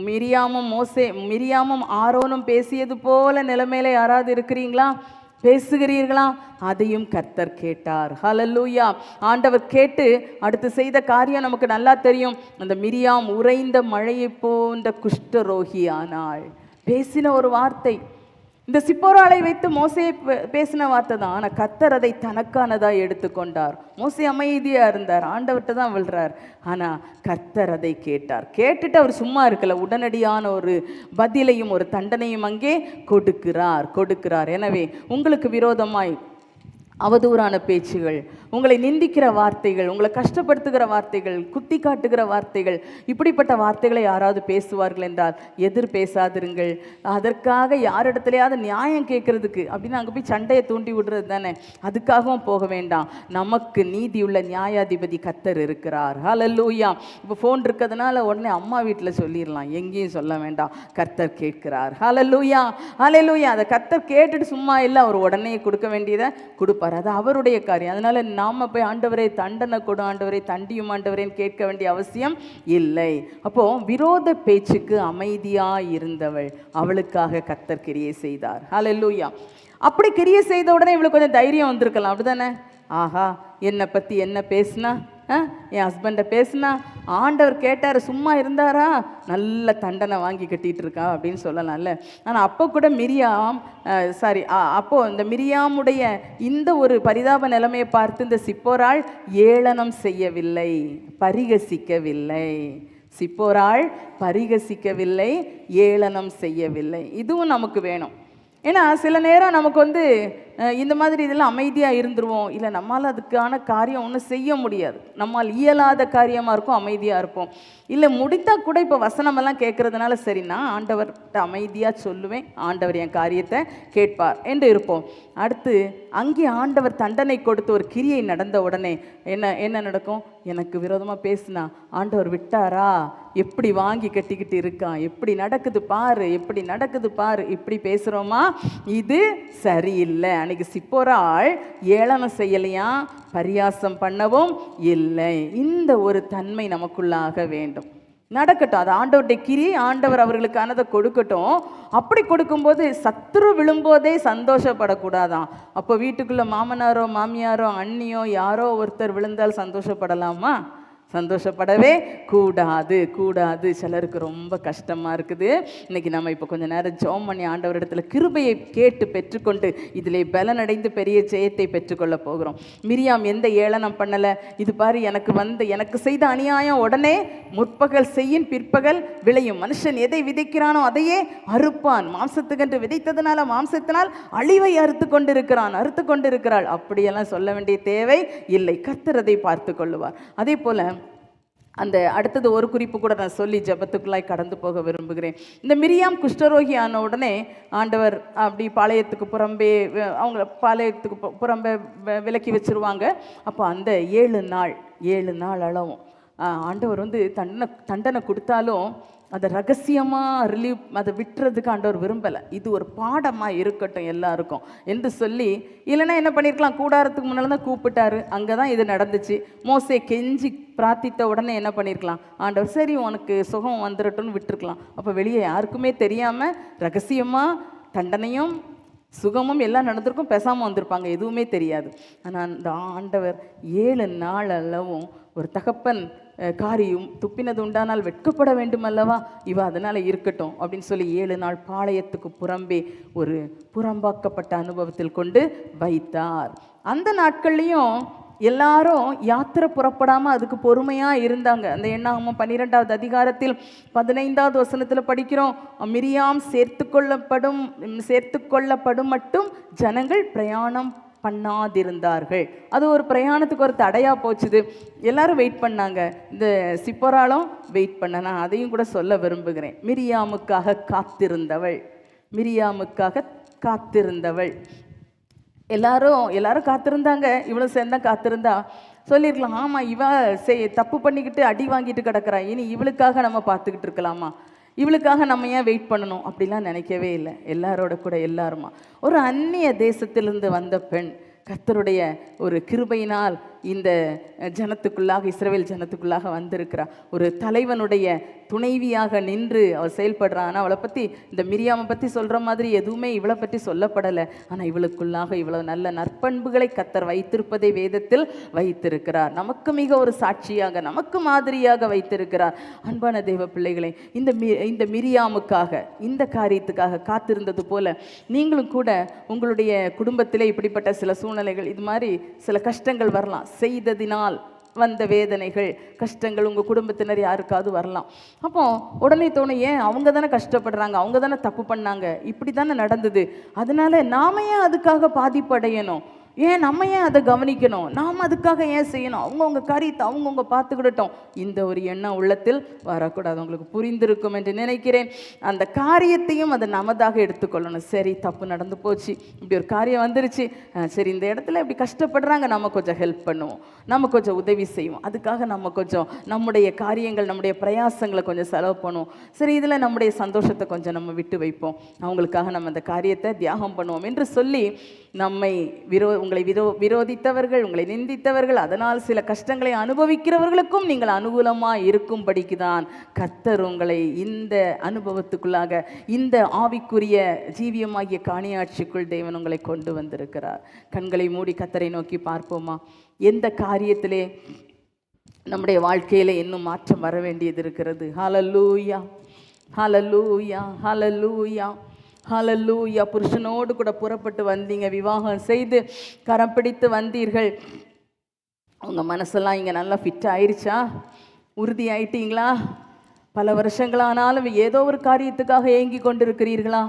A: மிரியாமும் ஆரோனும் பேசியது போல நிலைமையில யாராவது இருக்கிறீங்களா, பேசுகிறீர்களா? அதையும் கர்த்தர் கேட்டார். ஹalleluya. ஆண்டவர் கேட்டு அடுத்து செய்த காரியம் நமக்கு நல்லா தெரியும். அந்த மிரியாம் உறைந்த மழையை போன்ற குஷ்டரோகி ஆனாள். பேசின ஒரு வார்த்தை, இந்த சிப்போராளை வைத்து மோசே பேசின வார்த்தை தான். ஆனால் கர்த்தர் அதை தனக்கானதாக எடுத்துக்கொண்டார். மோசே அமைதியாக இருந்தார், ஆண்டவர்கிட்ட தான் விழுறார். ஆனால் கர்த்தர் அதை கேட்டார். கேட்டுட்டு அவர் சும்மா இருக்கல, உடனடியான ஒரு பதிலையும் ஒரு தண்டனையும் அங்கே கொடுக்கிறார். எனவே உங்களுக்கு விரோதமாய் அவதூறான பேச்சுகள், உங்களை நிந்திக்கிற வார்த்தைகள், உங்களை கஷ்டப்படுத்துகிற வார்த்தைகள், குத்தி காட்டுகிற வார்த்தைகள், இப்படிப்பட்ட வார்த்தைகளை யாராவது பேசுவார்கள் என்றால் எதிர் பேசாதிருங்கள். அதற்காக யாரிடத்துலையாவது நியாயம் கேட்கறதுக்கு அப்படின்னு அங்கே போய் சண்டையை தூண்டி விடுறது தானே, அதுக்காகவும் போக வேண்டாம். நமக்கு நீதியுள்ள நியாயாதிபதி கர்த்தர் இருக்கிறார். ஹalleluya. இப்போ ஃபோன் இருக்கிறதுனால உடனே அம்மா வீட்டில் சொல்லிடலாம், எங்கேயும் சொல்ல வேண்டாம். கர்த்தர் கேட்கிறார். ஹalleluya, ஹalleluya. அதை கர்த்தர் கேட்டுட்டு சும்மா இல்லை, அவர் உடனே கொடுக்க வேண்டியதை கொடுப்பார். அது அவருடைய காரியம். அதனால நாம போய் ஆண்டவரே தண்டனை கொடு, ஆண்டவரே தண்டியும் ஆண்டவரேன்னு கேட்க வேண்டிய அவசியம் இல்லை. அப்போ விரோத பேச்சுக்கு அமைதியா இருந்தவள், அவளுக்காக கர்த்தர் கிரியை செய்தார். ஹalleluya. அப்படி கிரியை செய்த உடனே இவளுக்கு கொஞ்சம் தைரியம் வந்திருக்கலாம், அப்படிதானே? ஆஹா, என்னை பத்தி என்ன பேசுனா, என் ஹஸ்பண்டை பேசுனா, ஆண்டவர் கேட்டார், சும்மா இருந்தாரா, நல்ல தண்டனை வாங்கி கட்டிட்டு இருக்கா அப்படின்னு சொல்லலாம்ல. ஆனால் அப்போ கூட அப்போ இந்த மிரியாமுடைய இந்த ஒரு பரிதாப நிலைமையை பார்த்து இந்த சிப்போராள் ஏளனம் செய்யவில்லை, பரிகசிக்கவில்லை. சிப்போராள் பரிகசிக்கவில்லை, ஏளனம் செய்யவில்லை. இதுவும் நமக்கு வேணும். ஏன்னா சில நேரம் நமக்கு இந்த மாதிரி இதெல்லாம் அமைதியாக இருந்துருவோம். இல்லை நம்மளால் அதுக்கான காரியம் ஒன்றும் செய்ய முடியாது, நம்மால் இயலாத காரியமாக இருக்கும், அமைதியாக இருப்போம். இல்லை முடித்தால் கூட இப்போ வசனமெல்லாம் கேட்குறதுனால சரி நான் ஆண்டவர்கிட்ட அமைதியாக சொல்லுவேன், ஆண்டவர் என் காரியத்தை கேட்பார் என்று இருப்போம். அடுத்து அங்கே ஆண்டவர் தண்டனை கொடுத்து ஒரு கிரியை நடந்த உடனே என்ன நடக்கும்? எனக்கு விரோதமாக பேசுனா ஆண்டவர் விட்டாரா, எப்படி வாங்கி கட்டிக்கிட்டு இருக்கான், எப்படி நடக்குது பாரு, எப்படி நடக்குது பாரு, இப்படி பேசுகிறோமா? இது சரியில்லை. அன்னைக்கு சிப்போராள் ஏளனம் செய்யலையா, பரியாசம் பண்ணவும் இல்லை. இந்த ஒரு தன்மை நமக்குள்ளாக வேண்டும். நடக்கட்டும், அது ஆண்டவருடைய கிரி, ஆண்டவர் அவர்களுக்கானதை கொடுக்கட்டும். அப்படி கொடுக்கும்போது சத்துரு விழும்போதே சந்தோஷப்படக்கூடாதான். அப்போ வீட்டுக்குள்ளே மாமனாரோ மாமியாரோ அண்ணியோ யாரோ ஒருத்தர் விழுந்தால் சந்தோஷப்படலாமா? சந்தோஷப்படவே கூடாது. சிலருக்கு ரொம்ப கஷ்டமாக இருக்குது. இன்றைக்கி நம்ம இப்போ கொஞ்சம் நேரம் ஜெபம் பண்ணி ஆண்டவரிடத்தில் கிருபையை கேட்டு பெற்றுக்கொண்டு இதிலே பலனடைந்து பெரிய ஜெயத்தை பெற்றுக்கொள்ள போகிறோம். மிரியாம் எந்த ஏளனம் பண்ணலை. இது பாரு, எனக்கு செய்த அநியாயம் உடனே முற்பகல் செய்யின் பிற்பகல் விளையும். மனுஷன் எதை விதைக்கிறானோ அதையே அறுப்பான். மாம்சத்துக்கென்று விதைத்ததுனால மாம்சத்தினால் அழிவை அறுத்து கொண்டிருக்கிறாள். அப்படியெல்லாம் சொல்ல வேண்டிய தேவை இல்லை. கர்த்தர் அதை பார்த்து கொள்ளுவார். அதே போல் அந்த அடுத்தது ஒரு குறிப்பு கூட நான் சொல்லி ஜெபத்துக்குள்ளாய் கடந்து போக விரும்புகிறேன். இந்த மிரியாம் குஷ்டரோகி ஆன உடனே ஆண்டவர் அப்படி பாளையத்துக்கு புறம்பே விலக்கி வச்சிருவாங்க. அப்போ அந்த 7 நாள் அளவும் ஆண்டவர் வந்து தண்டனை கொடுத்தாலும் அதை ரகசியமாக அதை விட்டுறதுக்கு ஆண்டவர் விரும்பலை. இது ஒரு பாடமாக இருக்கட்டும் எல்லாருக்கும் என்று சொல்லி, இல்லைன்னா என்ன பண்ணியிருக்கலாம், கூடாரத்துக்கு முன்னால் தான் கூப்பிட்டாரு, அங்கே தான் இது நடந்துச்சு. மோசே கெஞ்சி பிரார்த்தித்த உடனே என்ன பண்ணியிருக்கலாம், ஆண்டவர் சரி உனக்கு சுகம் வந்துடட்டும்னு விட்டுருக்கலாம். அப்போ வெளியே யாருக்குமே தெரியாமல் ரகசியமாக தண்டனையும் சுகமும் எல்லாம் நடந்திருக்கும், பேசாமல் வந்திருப்பாங்க, எதுவுமே தெரியாது. ஆனால் அந்த ஆண்டவர் 7 நாள் அளவும் ஒரு தகப்பன் காரியம் துப்பினது உண்டானால் வெட்கப்பட வேண்டும் அல்லவா, இவ அதனால் இருக்கட்டும் அப்படின்னு சொல்லி 7 நாள் பாளையத்துக்கு புறம்பே ஒரு புறம்பாக்கப்பட்ட அனுபவத்தில் கொண்டு வைத்தார். அந்த நாட்கள்லையும் எல்லாரும் யாத்திரை புறப்படாமல் அதுக்கு பொறுமையாக இருந்தாங்க. அந்த எண்ணாகமம் 12வது அதிகாரத்தில் 15வது வசனத்தில் படிக்கிறோம், மிரியாம் சேர்த்து கொள்ளப்படும் மட்டும் ஜனங்கள் பிரயாணம் பண்ணாதிருந்தார்கள். அது ஒரு பிரயாணத்துக்கு ஒரு தடையாக போச்சுது. எல்லாரும் வெயிட் பண்ணாங்க. இந்த சிப்போராலும் வெயிட் பண்ண, நான் அதையும் கூட சொல்ல விரும்புகிறேன். மிரியாமுக்காக காத்திருந்தவள் எல்லாரும் காத்திருந்தாங்க. இவளும் சேர்ந்தா காத்திருந்தா சொல்லியிருக்கலாம், ஆமாம் இவ தப்பு பண்ணிக்கிட்டு அடி வாங்கிட்டு கிடக்கிறா, இனி இவளுக்காக நம்ம பார்த்துக்கிட்டு இருக்கலாமா, இவளுக்காக நம்ம ஏன் வெயிட் பண்ணணும் அப்படிலாம் நினைக்கவே இல்லை. எல்லாரோட கூட எல்லாருமா ஒரு அந்நிய தேசத்திலிருந்து வந்த பெண் கர்த்தருடைய ஒரு கிருபையினால் இந்த ஜனத்துக்குள்ளாக, இஸ்ரவேல் ஜனத்துக்குள்ளாக வந்திருக்கிறா. ஒரு தலைவனுடைய துணைவியாக நின்று அவள் செயல்படுறான். ஆனால் அவளை பற்றி, இந்த மிரியாமை பற்றி சொல்கிற மாதிரி எதுவுமே இவளை பற்றி சொல்லப்படலை. ஆனால் இவளுக்குள்ளாக இவ்வளவு நல்ல நற்பண்புகளை கர்த்தர் வைத்திருப்பதை வேதத்தில் வைத்திருக்கிறார். நமக்கு மிக ஒரு சாட்சியாக, நமக்கு மாதிரியாக வைத்திருக்கிறார். அன்பான தேவ பிள்ளைகளை, இந்த மிரியாமுக்காக, இந்த காரியத்துக்காக காத்திருந்தது போல நீங்களும் கூட உங்களுடைய குடும்பத்திலே இப்படிப்பட்ட சில சூழ்நிலைகள், இது மாதிரி சில கஷ்டங்கள் வரலாம். செய்ததினால் வந்த வேதனைகள், கஷ்டங்கள் உங்கள் குடும்பத்தினர் யாருக்காவது வரலாம். அப்போ உடனே தோணும், ஏன் அவங்க தானே கஷ்டப்படுறாங்க, அவங்க தானே தப்பு பண்ணாங்க, இப்படி தானே நடந்தது, அதனால நாம ஏன் அதுக்காக பாதிப்படையணும், ஏன் நம்ம ஏன் அதை கவனிக்கணும், நாம் அதுக்காக ஏன் செய்யணும், அவங்கவுங்க காரியத்தை அவங்கவுங்க பார்த்துக்கிடட்டும். இந்த ஒரு எண்ணம் உள்ளத்தில் வரக்கூடாது. உங்களுக்கு புரிந்திருக்கும் என்று நினைக்கிறேன். அந்த காரியத்தையும் அதை நமதாக எடுத்துக்கொள்ளணும். சரி, தப்பு நடந்து போச்சு, இப்படி ஒரு காரியம் வந்துருச்சு, சரி இந்த இடத்துல இப்படி கஷ்டப்படுறாங்க, நம்ம கொஞ்சம் ஹெல்ப் பண்ணுவோம், நம்ம கொஞ்சம் உதவி செய்வோம், அதுக்காக நம்ம கொஞ்சம் நம்முடைய காரியங்கள், நம்முடைய பிரயாசங்களை கொஞ்சம் செலவு பண்ணுவோம். சரி, இதில் நம்முடைய சந்தோஷத்தை கொஞ்சம் நம்ம விட்டு வைப்போம், அவங்களுக்காக நம்ம அந்த காரியத்தை தியாகம் பண்ணுவோம் என்று சொல்லி, உங்களை விரோதித்தவர்கள், உங்களை நிந்தித்தவர்கள், அதனால் சில கஷ்டங்களை அனுபவிக்கிறவர்களுக்கும் நீங்கள் அனுகூலமாக இருக்கும்படிக்கு தான் கர்த்தர் உங்களை இந்த அனுபவத்துக்குள்ளாக, இந்த ஆவிக்குரிய ஜீவியமாகிய காணியாட்சிக்குள் தேவன் உங்களை கொண்டு வந்திருக்கிறார். கண்களை மூடி கர்த்தரை நோக்கி பார்ப்போமா? எந்த காரியத்திலே நம்முடைய வாழ்க்கையில் இன்னும் மாற்றம் வர வேண்டியது இருக்கிறது? ஹல்லேலூயா, ஹல்லேலூயா, ஹல்லேலூயா, ஹல்லேலூயா. புருஷனோடு கூட புறப்பட்டு வந்தீங்க, விவாகம் செய்து கரம் பிடித்து வந்தீர்கள். உங்கள் மனசெல்லாம் இங்கே நல்லா ஃபிட் ஆயிடுச்சா? உறுதி ஆயிட்டீங்களா? பல வருஷங்களானாலும் ஏதோ ஒரு காரியத்துக்காக ஏங்கி கொண்டிருக்கிறீர்களா?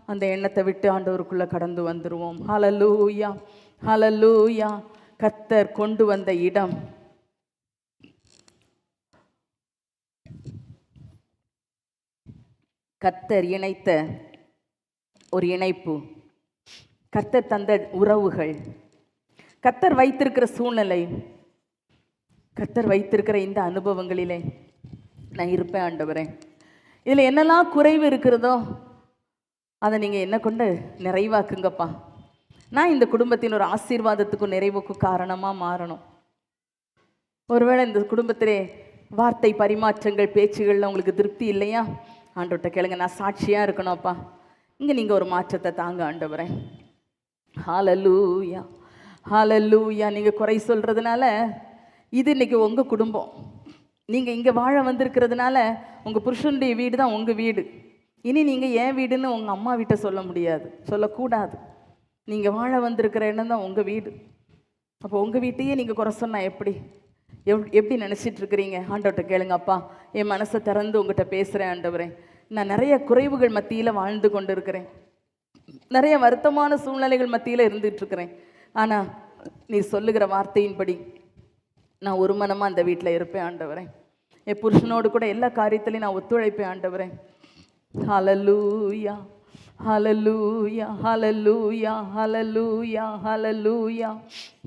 A: அந்த எண்ணத்தை விட்டு ஆண்டவருக்குள்ளே கடந்து வந்துடுவோம். ஹல்லேலூயா, ஹல்லேலூயா. கர்த்தர் கொண்டு வந்த இடம், கர்த்தர் இணைத்த ஒரு இணைப்பு, கர்த்தர் தந்த உறவுகள், கர்த்தர் வைத்திருக்கிற சூழ்நிலை, கர்த்தர் வைத்திருக்கிற இந்த அனுபவங்களிலே நான் இருப்பேன் ஆண்டவரே. இதில் என்னெல்லாம் குறைவு இருக்கிறதோ அதை நீங்கள் என்ன கொண்டு நிறைவாக்குங்கப்பா. நான் இந்த குடும்பத்தின் ஒரு ஆசீர்வாதத்துக்கும் நிறைவுக்கும் காரணமாக மாறணும். ஒருவேளை இந்த குடும்பத்திலே வார்த்தை பரிமாற்றங்கள், பேச்சுகளில் உங்களுக்கு திருப்தி இல்லையா? ஆண்டவர்கிட்ட கேளுங்க, நான் சாட்சியாக இருக்கணும்ப்பா, இங்கே நீங்கள் ஒரு மாற்றத்தை தாங்க ஆண்டவரே. ஹல்லேலூயா, ஹல்லேலூயா. நீங்கள் குறை சொல்கிறதுனால இது இன்றைக்கி உங்கள் குடும்பம், நீங்கள் இங்கே வாழ வந்திருக்கிறதுனால உங்கள் புருஷனுடைய வீடு தான் உங்கள் வீடு. இனி நீங்கள் ஏன் வீடுன்னு உங்கள் அம்மா வீட்டை சொல்ல முடியாது, சொல்லக்கூடாது. நீங்கள் வாழ வந்திருக்கிற இடம் தான் உங்கள் வீடு. அப்போ உங்கள் வீட்டையே நீங்கள் குறை சொன்னால் எப்படி நினச்சிட்ருக்கிறீங்க? ஆண்டவர்கிட்ட கேளுங்க, அப்பா என் மனசை திறந்து உங்கள்கிட்ட பேசுகிறேன் ஆண்டவரே. நான் நிறைய குறைவுகள் மத்தியில் வாழ்ந்து கொண்டு இருக்கிறேன், நிறைய வருத்தமான சூழ்நிலைகள் மத்தியில் இருந்துகிட்ருக்கிறேன். ஆனால் நீ சொல்லுகிற வார்த்தையின்படி நான் ஒரு மனமாக அந்த வீட்டில் இருப்பேன் ஆண்டவரே. என் புருஷனோடு கூட எல்லா காரியத்திலையும் நான் ஒத்துழைப்பேன் ஆண்டவரே. ஹல்லேலூயா, ஹalleluya ஹalleluya ஹalleluya ஹalleluya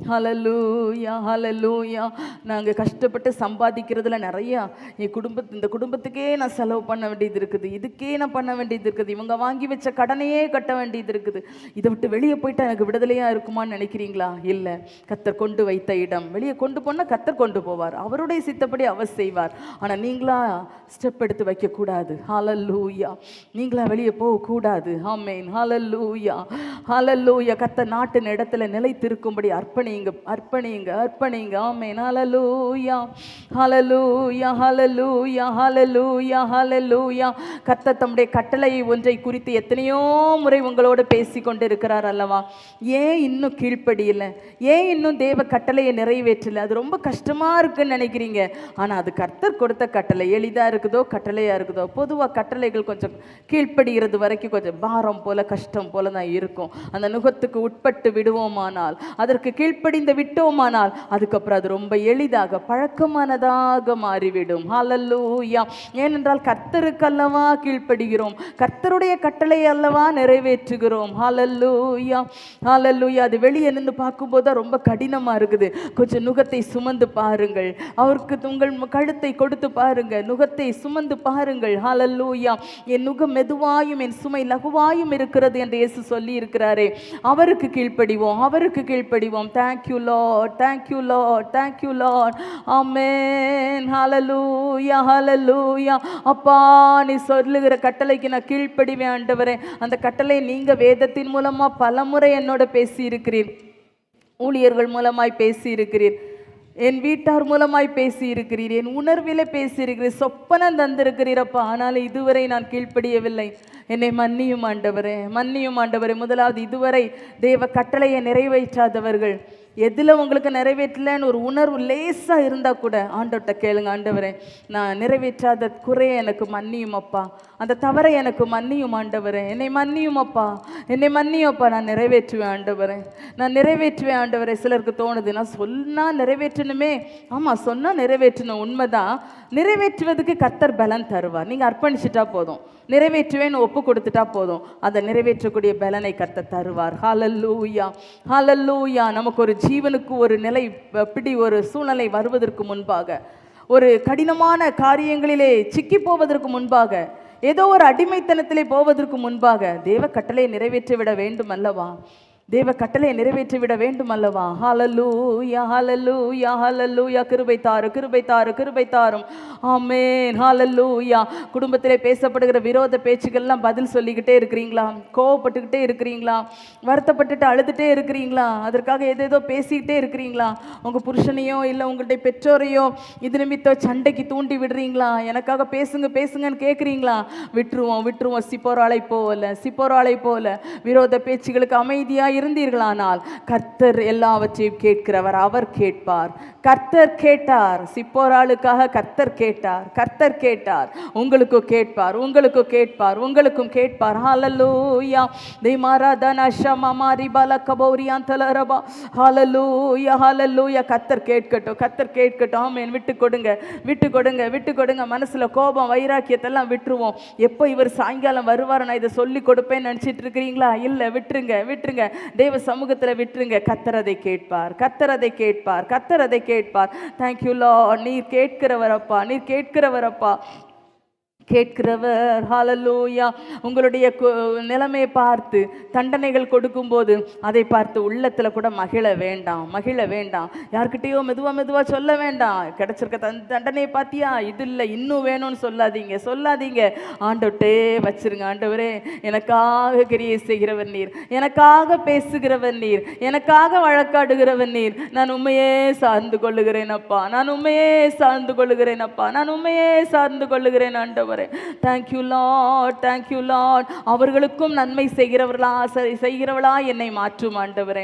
A: ஹalleluya ஹalleluya. நாங்கள் கஷ்டப்பட்டு சம்பாதிக்கிறதுல நிறையா இந்த குடும்பத்துக்கே நான் செலவு பண்ண வேண்டியது இருக்குது, இதுக்கே நான் பண்ண வேண்டியது இருக்குது, இவங்க வாங்கி வச்ச கடனையே கட்ட வேண்டியது இருக்குது. இதை விட்டு வெளியே போயிட்டா எனக்கு விடுதலையாக இருக்குமான்னு நினைக்கிறீங்களா? இல்லை, கர்த்தர் கொண்டு வைத்த இடம். வெளியே கொண்டு போனால் கர்த்தர் கொண்டு போவார், அவருடைய சித்தப்படி அவர் செய்வார். ஆனால் நீங்களா ஸ்டெப் எடுத்து வைக்கக்கூடாது. ஹalleluya. நீங்களா வெளியே போகக்கூடாது. ஆமென். ஹalleluya ஹalleluya. கர்த்தர் நாட்டின் இடத்துல நிலைத்திருக்கும்படி அர்ப்பணிங்க அர்ப்பணிங்க அர்ப்பணிங்க. ஆமென். ஹalleluya ஹalleluya ஹalleluya ஹalleluya ஹalleluya. கர்த்தர் தம்முடைய கட்டளை ஒன்றை குறித்து எத்தனையோ முறை உங்களோடு பேசி கொண்டு இருக்கிறார் அல்லவா? ஏன் இன்னும் கீழ்ப்படியல? ஏன் இன்னும் தேவ கட்டளையை நிறைவேற்றல? அது ரொம்ப கஷ்டமா இருக்குன்னு நினைக்கிறீங்க. ஆனா அது கர்த்தர் கொடுத்த கட்டளை. எளிதா இருக்குதோ கட்டளையா இருக்குதோ? பொதுவாக கட்டளைகள் கொஞ்சம் கீழ்ப்படுகிறது வரைக்கும் கொஞ்சம் பாரம் போல கஷ்டம் போல தான் இருக்கும். அந்த நுகத்துக்கு உட்பட்டு விடுவோமானால், அதற்கு கீழ்ப்படிந்து விட்டோமானால், அதுக்கப்புறம் அது ரொம்ப எளிதாக பழக்கமானதாக மாறிவிடும். ஹalleluya. ஏனென்றால் கர்த்தருக்கு அல்லவா கீழ்ப்படுகிறோம், கர்த்தருடைய கட்டளை அல்லவா நிறைவேற்றுகிறோம். ஹalleluya ஹalleluya. அது வெளியே நின்று பார்க்கும்போது ரொம்ப கடினமா இருக்குது. கொஞ்சம் நுகத்தை சுமந்து பாருங்கள், அவருக்கு உங்கள் கழுத்தை கொடுத்து பாருங்க, நுகத்தை சுமந்து பாருங்கள். ஹalleluya. என் நுகம் மெதுவாயும் என் சுமை லகுவாயும் இருக்கிறது என்று இயேசு சொல்லி இருக்கிறாரே. அவருக்கு கீழ்ப்படிவோம், அவருக்கு கீழ்ப்படிவோம். Thank you Lord, thank you Lord, thank you Lord. Amen. Hallelujah hallelujah. அப்பா, நீ சொல்லுகிற கட்டளைக்கு நான் கீழ்ப்படிவேன் ஆண்டவரே. அந்த கட்டளை நீங்க வேதத்தின் மூலமா பலமுறை என்னோட பேசி இருக்கிறீர், ஊழியர்கள் மூலமாய் பேசி இருக்கிறீர், என் வீட்டார் மூலமாய் பேசி இருக்கிறீர், என் உணர்வில பேசி இருக்கிறீர், சொப்பனம் தந்திருக்கிறீரப்பா. ஆனாலும் இதுவரை நான் கீழ்ப்படியவில்லை. என்னை மன்னியும் ஆண்டவரே, மன்னியும் ஆண்டவரே. முதலாவது, இதுவரை தேவ கட்டளையை நிறைவேற்றாதவர்கள், எதில் உங்களுக்கு நிறைவேற்றலன்னு ஒரு உணர்வு லேசாக இருந்தால் கூட ஆண்டவர்கிட்ட கேளுங்க. ஆண்டவரே, நான் நிறைவேற்றாத குறையை எனக்கு மன்னியும் அப்பா, அந்த தவறை எனக்கு மன்னியும் ஆண்டவரே, என்னை மன்னியும் அப்பா, என்னை மன்னியும் அப்பா. நான் நிறைவேற்றுவேன் ஆண்டவரே, நான் நிறைவேற்றுவேன் ஆண்டவரே. சிலருக்கு தோணுது, நான் சொன்னால் நிறைவேற்றணுமே. ஆமாம், சொன்னால் நிறைவேற்றணும், உண்மைதான். நிறைவேற்றுவதுக்கு கர்த்தர் பலன் தருவார். நீங்கள் அர்ப்பணிச்சிட்டா போதும், நிறைவேற்றுவேன்னு ஒப்பு கொடுத்துட்டா போதும், அதை நிறைவேற்றக்கூடிய பலனை கர்த்தர் தருவார். ஹalleluya ஹalleluya. நமக்கு ஒரு ஜீவனுக்கு ஒரு நிலை, அப்படி ஒரு சூழ்நிலை வருவதற்கு முன்பாக, ஒரு கடினமான காரியங்களிலே சிக்கி போவதற்கு முன்பாக, ஏதோ ஒரு அடிமைத்தனத்திலே போவதற்கு முன்பாக தேவ கட்டளையை நிறைவேற்றி விட வேண்டும் அல்லவா? தேவ கட்டளை நிறைவேற்றிவிட வேண்டும் அல்லவா? ஹalleluya ஹalleluya ஹalleluya. கிருபை தாரும், கிருபை தாரும், கிருபை தாரும். ஆமென். ஹalleluya. குடும்பத்திலே பேசப்படுகிற விரோத பேச்சுக்கள்லாம் பதில் சொல்லிக்கிட்டே இருக்கிறீங்களா? கோவப்பட்டுக்கிட்டே இருக்கிறீங்களா? வருத்தப்பட்டுட்டு அழுதுகிட்டே இருக்கிறீங்களா? அதற்காக ஏதேதோ பேசிக்கிட்டே இருக்கிறீங்களா? உங்கள் புருஷனையோ இல்லை உங்களுடைய பெற்றோரையோ இது நிமித்தம் சண்டைக்கு தூண்டி விடுறீங்களா? எனக்காக பேசுங்க பேசுங்கன்னு கேட்குறீங்களா? விட்டுருவோம் விட்டுருவோம். சிப்போராளை போல, சிப்போராளை போல விரோத பேச்சுகளுக்கு அமைதியாக இருந்தீர்களானால் கர்த்தர் எல்லாவற்றையும் கேட்கிறவர், அவர் கேட்பார். கர்த்தர் கேட்டார், சிப்போராளுக்காக கர்த்தர் கேட்டார், கர்த்தர் கேட்டார். உங்களுக்கும் கேட்பார், உங்களுக்கும் கேட்பார், உங்களுக்கும் கேட்பார். ஹalleluya. தேமாராதன ஷமமாரி பலகபௌரியாந்தலரபா. ஹalleluya ஹalleluya. கர்த்தர் கேட்கட்டும், கர்த்தர் கேட்கட்டும். ஆமென். விட்டு கொடுங்க, விட்டு கொடுங்க, விட்டு கொடுங்க. மனசுல கோபம் வைராக்கியத்தெல்லாம் விட்டுருவோம். எப்போ இவர் சாயங்காலம் வருவார் நான் இதை சொல்லி கொடுப்பேன்னு நினச்சிட்டு இருக்கிறீங்களா? இல்லை, விட்டுருங்க விட்டுருங்க. தேவ சமூகத்தில் விட்டுருங்க. கர்த்தர் அதை கேட்பார், கர்த்தர் அதை கேட்பார், கர்த்தர் அதை கேட்பார். Thank you Lord. நீர் கேட்கிறவரப்பா, நீர் கேட்கிறவரப்பா, கேட்கிறவர். ஹalleluya. உங்களுடைய நிலைமையை பார்த்து தண்டனைகள் கொடுக்கும்போது அதை பார்த்து உள்ளத்தில் கூட மகிழ வேண்டாம், மகிழ வேண்டாம். யார்கிட்டையோ மெதுவாக சொல்ல வேண்டாம். கிடைச்சிருக்க தண்டனையை பார்த்தியா, இது இல்லை இன்னும் வேணும்னு சொல்லாதீங்க, சொல்லாதீங்க. ஆண்டவர்கிட்டே வச்சிருங்க. ஆண்டவரே, எனக்காக கிரியை செய்கிறவர் நீர், எனக்காக பேசுகிறவர் நீர், எனக்காக வழக்காடுகிறவர் நீர். நான் உண்மையே சார்ந்து கொள்ளுகிறேன் அப்பா, நான் உண்மையே சார்ந்து கொள்ளுகிறேன் அப்பா, நான் உண்மையே சார்ந்து கொள்ளுகிறேன் ஆண்டவர். Thank you Lord, thank you Lord. அவர்களுக்கும் நன்மை செய்கிறவளா என்னை மாற்றும் ஆண்டவரே.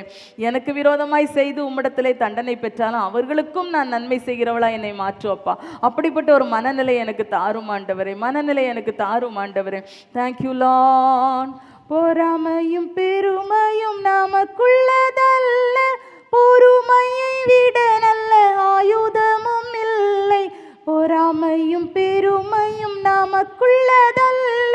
A: எனக்கு விரோதமாய் செய்து உம்மிடத்திலே தண்டனை பெற்றாலும் அவர்களுக்கும் நான் நன்மை செய்கிறவளா என்னை மாற்றும் அப்பா. அப்படிப்பட்ட ஒரு மனநிலை எனக்கு தாரும் ஆண்டவரே, மனநிலை எனக்கு தாரும் ஆண்டவரே. Thank you Lord. பொறாமையும் பெருமையும் நமக்குள்ளதல்ல, பொறுமையை விட நல்ல ஆயுதமும் இல்லை. பொறாமையும் பெருமையும் நமக்குள்ளதல்ல,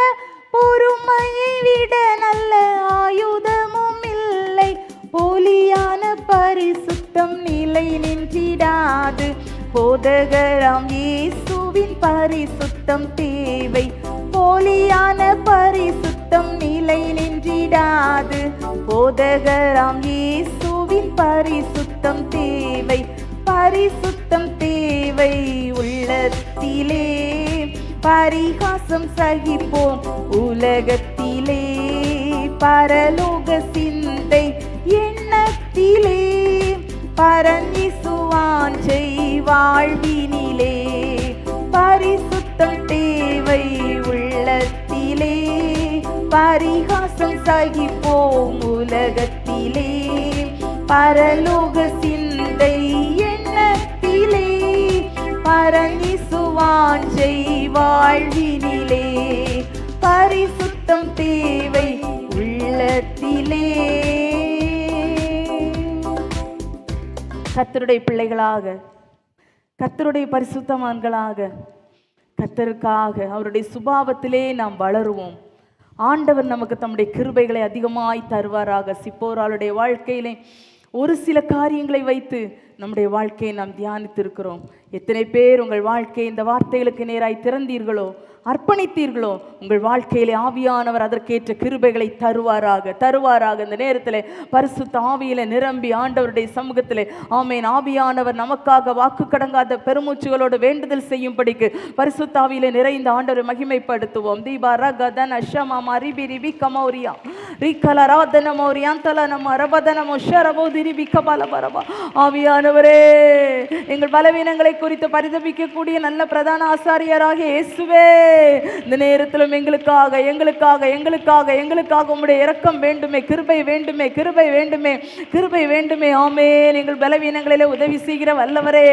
A: பொறுமையை விட நல்ல ஆயுதமும் இல்லை. போலியான பரிசுத்தம் நிலை நின்றிடாது. போதகராம் இயேசுவின் பரிசுத்தம் தேவை. போலியான பரிசுத்தம் நிலை நின்றிடாது. போதகராம் இயேசுவின் பரிசுத்தம் தேவை. பரிசுத்தம் தேவை. உள்ளத்திலே பரிகாசம் சகிப்போம். உலகத்திலே பரலோக சிந்தை எண்ணத்திலே பரஞ்சிசுவாஞ்சை வாழ்வினிலே. பரிசுத்தம் தேவை. உள்ளத்திலே பரிகாசம் சகிப்போம். உலகத்திலே பரலோக சிந்தை எண்ணத்திலே பரஞ்சிசுவாஞ்சை வாழ்வினிலே. பரிசுத்தம் தேவை. உள்ளத்திலே கர்த்தருடைய பிள்ளைகளாக, கர்த்தருடைய பரிசுத்தவான்களாக, கர்த்தருக்காக அவருடைய சுபாவத்திலே நாம் வளருவோம். ஆண்டவர் நமக்கு தம்முடைய கிருபைகளை அதிகமாய் தருவாராக. சிப்போராளுடைய வாழ்க்கையிலே ஒரு சில காரியங்களை வைத்து நம்முடைய வாழ்க்கையை நாம் தியானித்திருக்கிறோம். எத்தனை பேர் உங்கள் வாழ்க்கையை இந்த வார்த்தைகளுக்கு நேராய் திறந்தீர்களோ, அர்ப்பணித்தீர்களோ, உங்கள் வாழ்க்கையிலே ஆவியானவர் அதற்கேற்ற கிருபைகளை தருவாராக. இந்த நேரத்தில் பரிசுத்த ஆவியில நிரம்பி ஆண்டவருடைய சமூகத்திலே ஆமேன் ஆவியானவர் நமக்காக வாக்கு கடங்காத பெருமூச்சுகளோடு வேண்டுதல் செய்யும்படிக்கு பரிசுத்த ஆவியில நிறைந்த ஆண்டவரை மகிமைப்படுத்துவோம். தீபா ரகதன் அஷமாமா ரிபி ரிபி கமௌரியா ரிகல ராதன மௌரியாந்தல நம ரபதனமோ ஷரபோ திரிபி கபால பரபா. ஆவியானவரே, எங்கள் பலவீனங்களை குறித்து பரிதபிக்கக்கூடிய நல்ல பிரதான ஆசாரியராக இயேசுவே, இந்த நேரத்திலும் எங்களுக்காக உம்முடைய இரக்கம் வேண்டுமே, கிருபை வேண்டுமே. ஆமென். எங்கள் பலவீனங்களிலே உதவி செய்கிற வல்லவரே.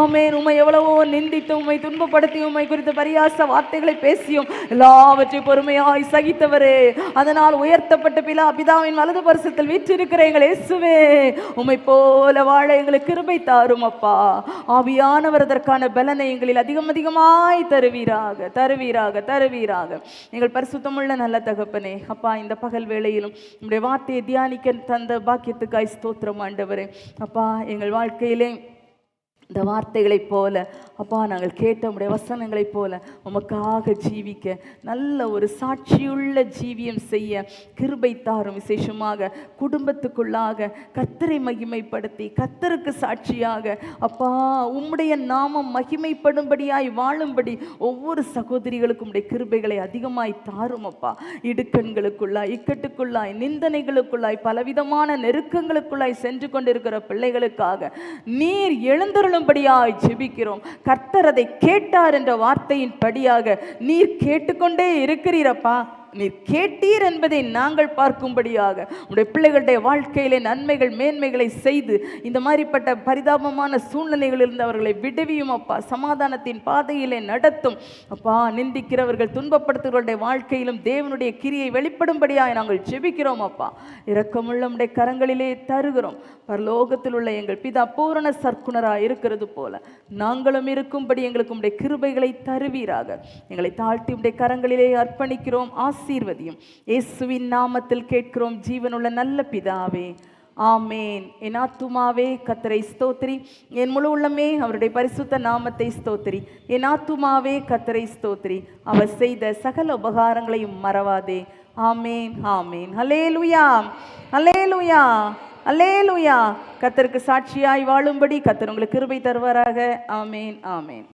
A: ஆமென். உம்மை எவ்வளவோ நிந்தித்து, உம்மை துன்பப்படுத்தி, உம்மை குறித்து பரியாச வார்த்தைகளை பேசியும் எல்லாவற்றை பொறுமையாய் சகித்தவரே, அதனால் உயர்த்தப்பட்ட பிதாவின் வலது பரிசத்தில் வீற்றிருக்கிற எங்கள் இயேசுவே, உம்மை போல வாழ எங்களுக்கு கிருபை தாரும் அப்பா. ஆவியானவர் அதற்கான பலனை எங்களில் அதிகமாய் தருவீராக. எங்கள் பரிசுத்தமுள்ள நல்ல தகப்பனே, அப்பா, இந்த பகல் வேளையிலும் உம்முடைய வார்த்தையை தியானிக்க தந்த பாக்கியத்துக்காய் ஸ்தோத்திரம் ஆண்டவரே. அப்பா, எங்கள் வாழ்க்கையிலே இந்த வார்த்தைகளைப் போல அப்பா நாங்கள் கேட்ட உம்முடைய வசனங்களைப் போல உமக்காக ஜீவிக்க, நல்ல ஒரு சாட்சியுள்ள ஜீவியம் செய்ய கிருபை தாரும். விசேஷமாக குடும்பத்துக்குள்ளாக கர்த்தரை மகிமைப்படுத்தி, கர்த்தருக்கு சாட்சியாக அப்பா உம்முடைய நாமம் மகிமைப்படும்படியாய் வாழும்படி ஒவ்வொரு சகோதரிகளுக்கும் உம்முடைய கிருபைகளை அதிகமாய் தாரும் அப்பா. இடுக்கண்களுக்குள்ளாய், இக்கட்டுக்குள்ளாய், நிந்தனைகளுக்குள்ளாய், பலவிதமான நெருக்கங்களுக்குள்ளாய் சென்று கொண்டிருக்கிற பிள்ளைகளுக்காக நீர் எழுந்தருளும்படியாய் ஜெபிக்கிறோம். கர்த்தர் அதை கேட்டார் என்ற வார்த்தையின் படியாக நீர் கேட்டுக்கொண்டே இருக்கிறீரப்பா. நீர் கேட்டீர் என்பதை நாங்கள் பார்க்கும்படியாக உடைய பிள்ளைகளுடைய வாழ்க்கையிலே நன்மைகள் மேன்மைகளை செய்து இந்த மாதிரிப்பட்ட பரிதாபமான சூழ்நிலைகளிலிருந்து அவர்களை விடுவியும் அப்பா. சமாதானத்தின் பாதையிலே நடத்தும் அப்பா. நிந்திக்கிறவர்கள், துன்பப்படுத்துகிறவருடைய வாழ்க்கையிலும் தேவனுடைய கிரியை வெளிப்படும்படியாக நாங்கள் ஜெபிக்கிறோம் அப்பா. இரக்கமுள்ள உம்முடைய கரங்களிலே தருகிறோம். பரலோகத்தில் உள்ள எங்கள் பிதா பூரண சர்க்குணராக இருக்கிறது போல நாங்களும் இருக்கும்படி எங்களுக்கு உம்முடைய கிருபைகளை தருவீராக. எங்களை தாழ்த்தி உம்முடைய கரங்களிலே அர்ப்பணிக்கிறோம். ஆசீர்வதியும். இயேசுவின் நாமத்தில் கேட்கிறோம் ஜீவனுள்ள நல்ல பிதாவே, ஆமேன். என் ஆத்துமாவே கர்த்தரை ஸ்தோத்திரி, என் முழு உள்ளமே அவருடைய பரிசுத்த நாமத்தை ஸ்தோத்திரி. என் ஆத்துமாவே கர்த்தரை ஸ்தோத்திரி, அவர் செய்த சகல உபகாரங்களையும் மறவாதே. ஆமேன், ஆமேன். ஹல்லேலூயா, ஹல்லேலூயா, ஹல்லேலூயா. கர்த்தருக்கு சாட்சியாய் வாழும்படி கர்த்தர் உங்களுக்கு கிருபை தருவாராக. ஆமேன், ஆமேன்.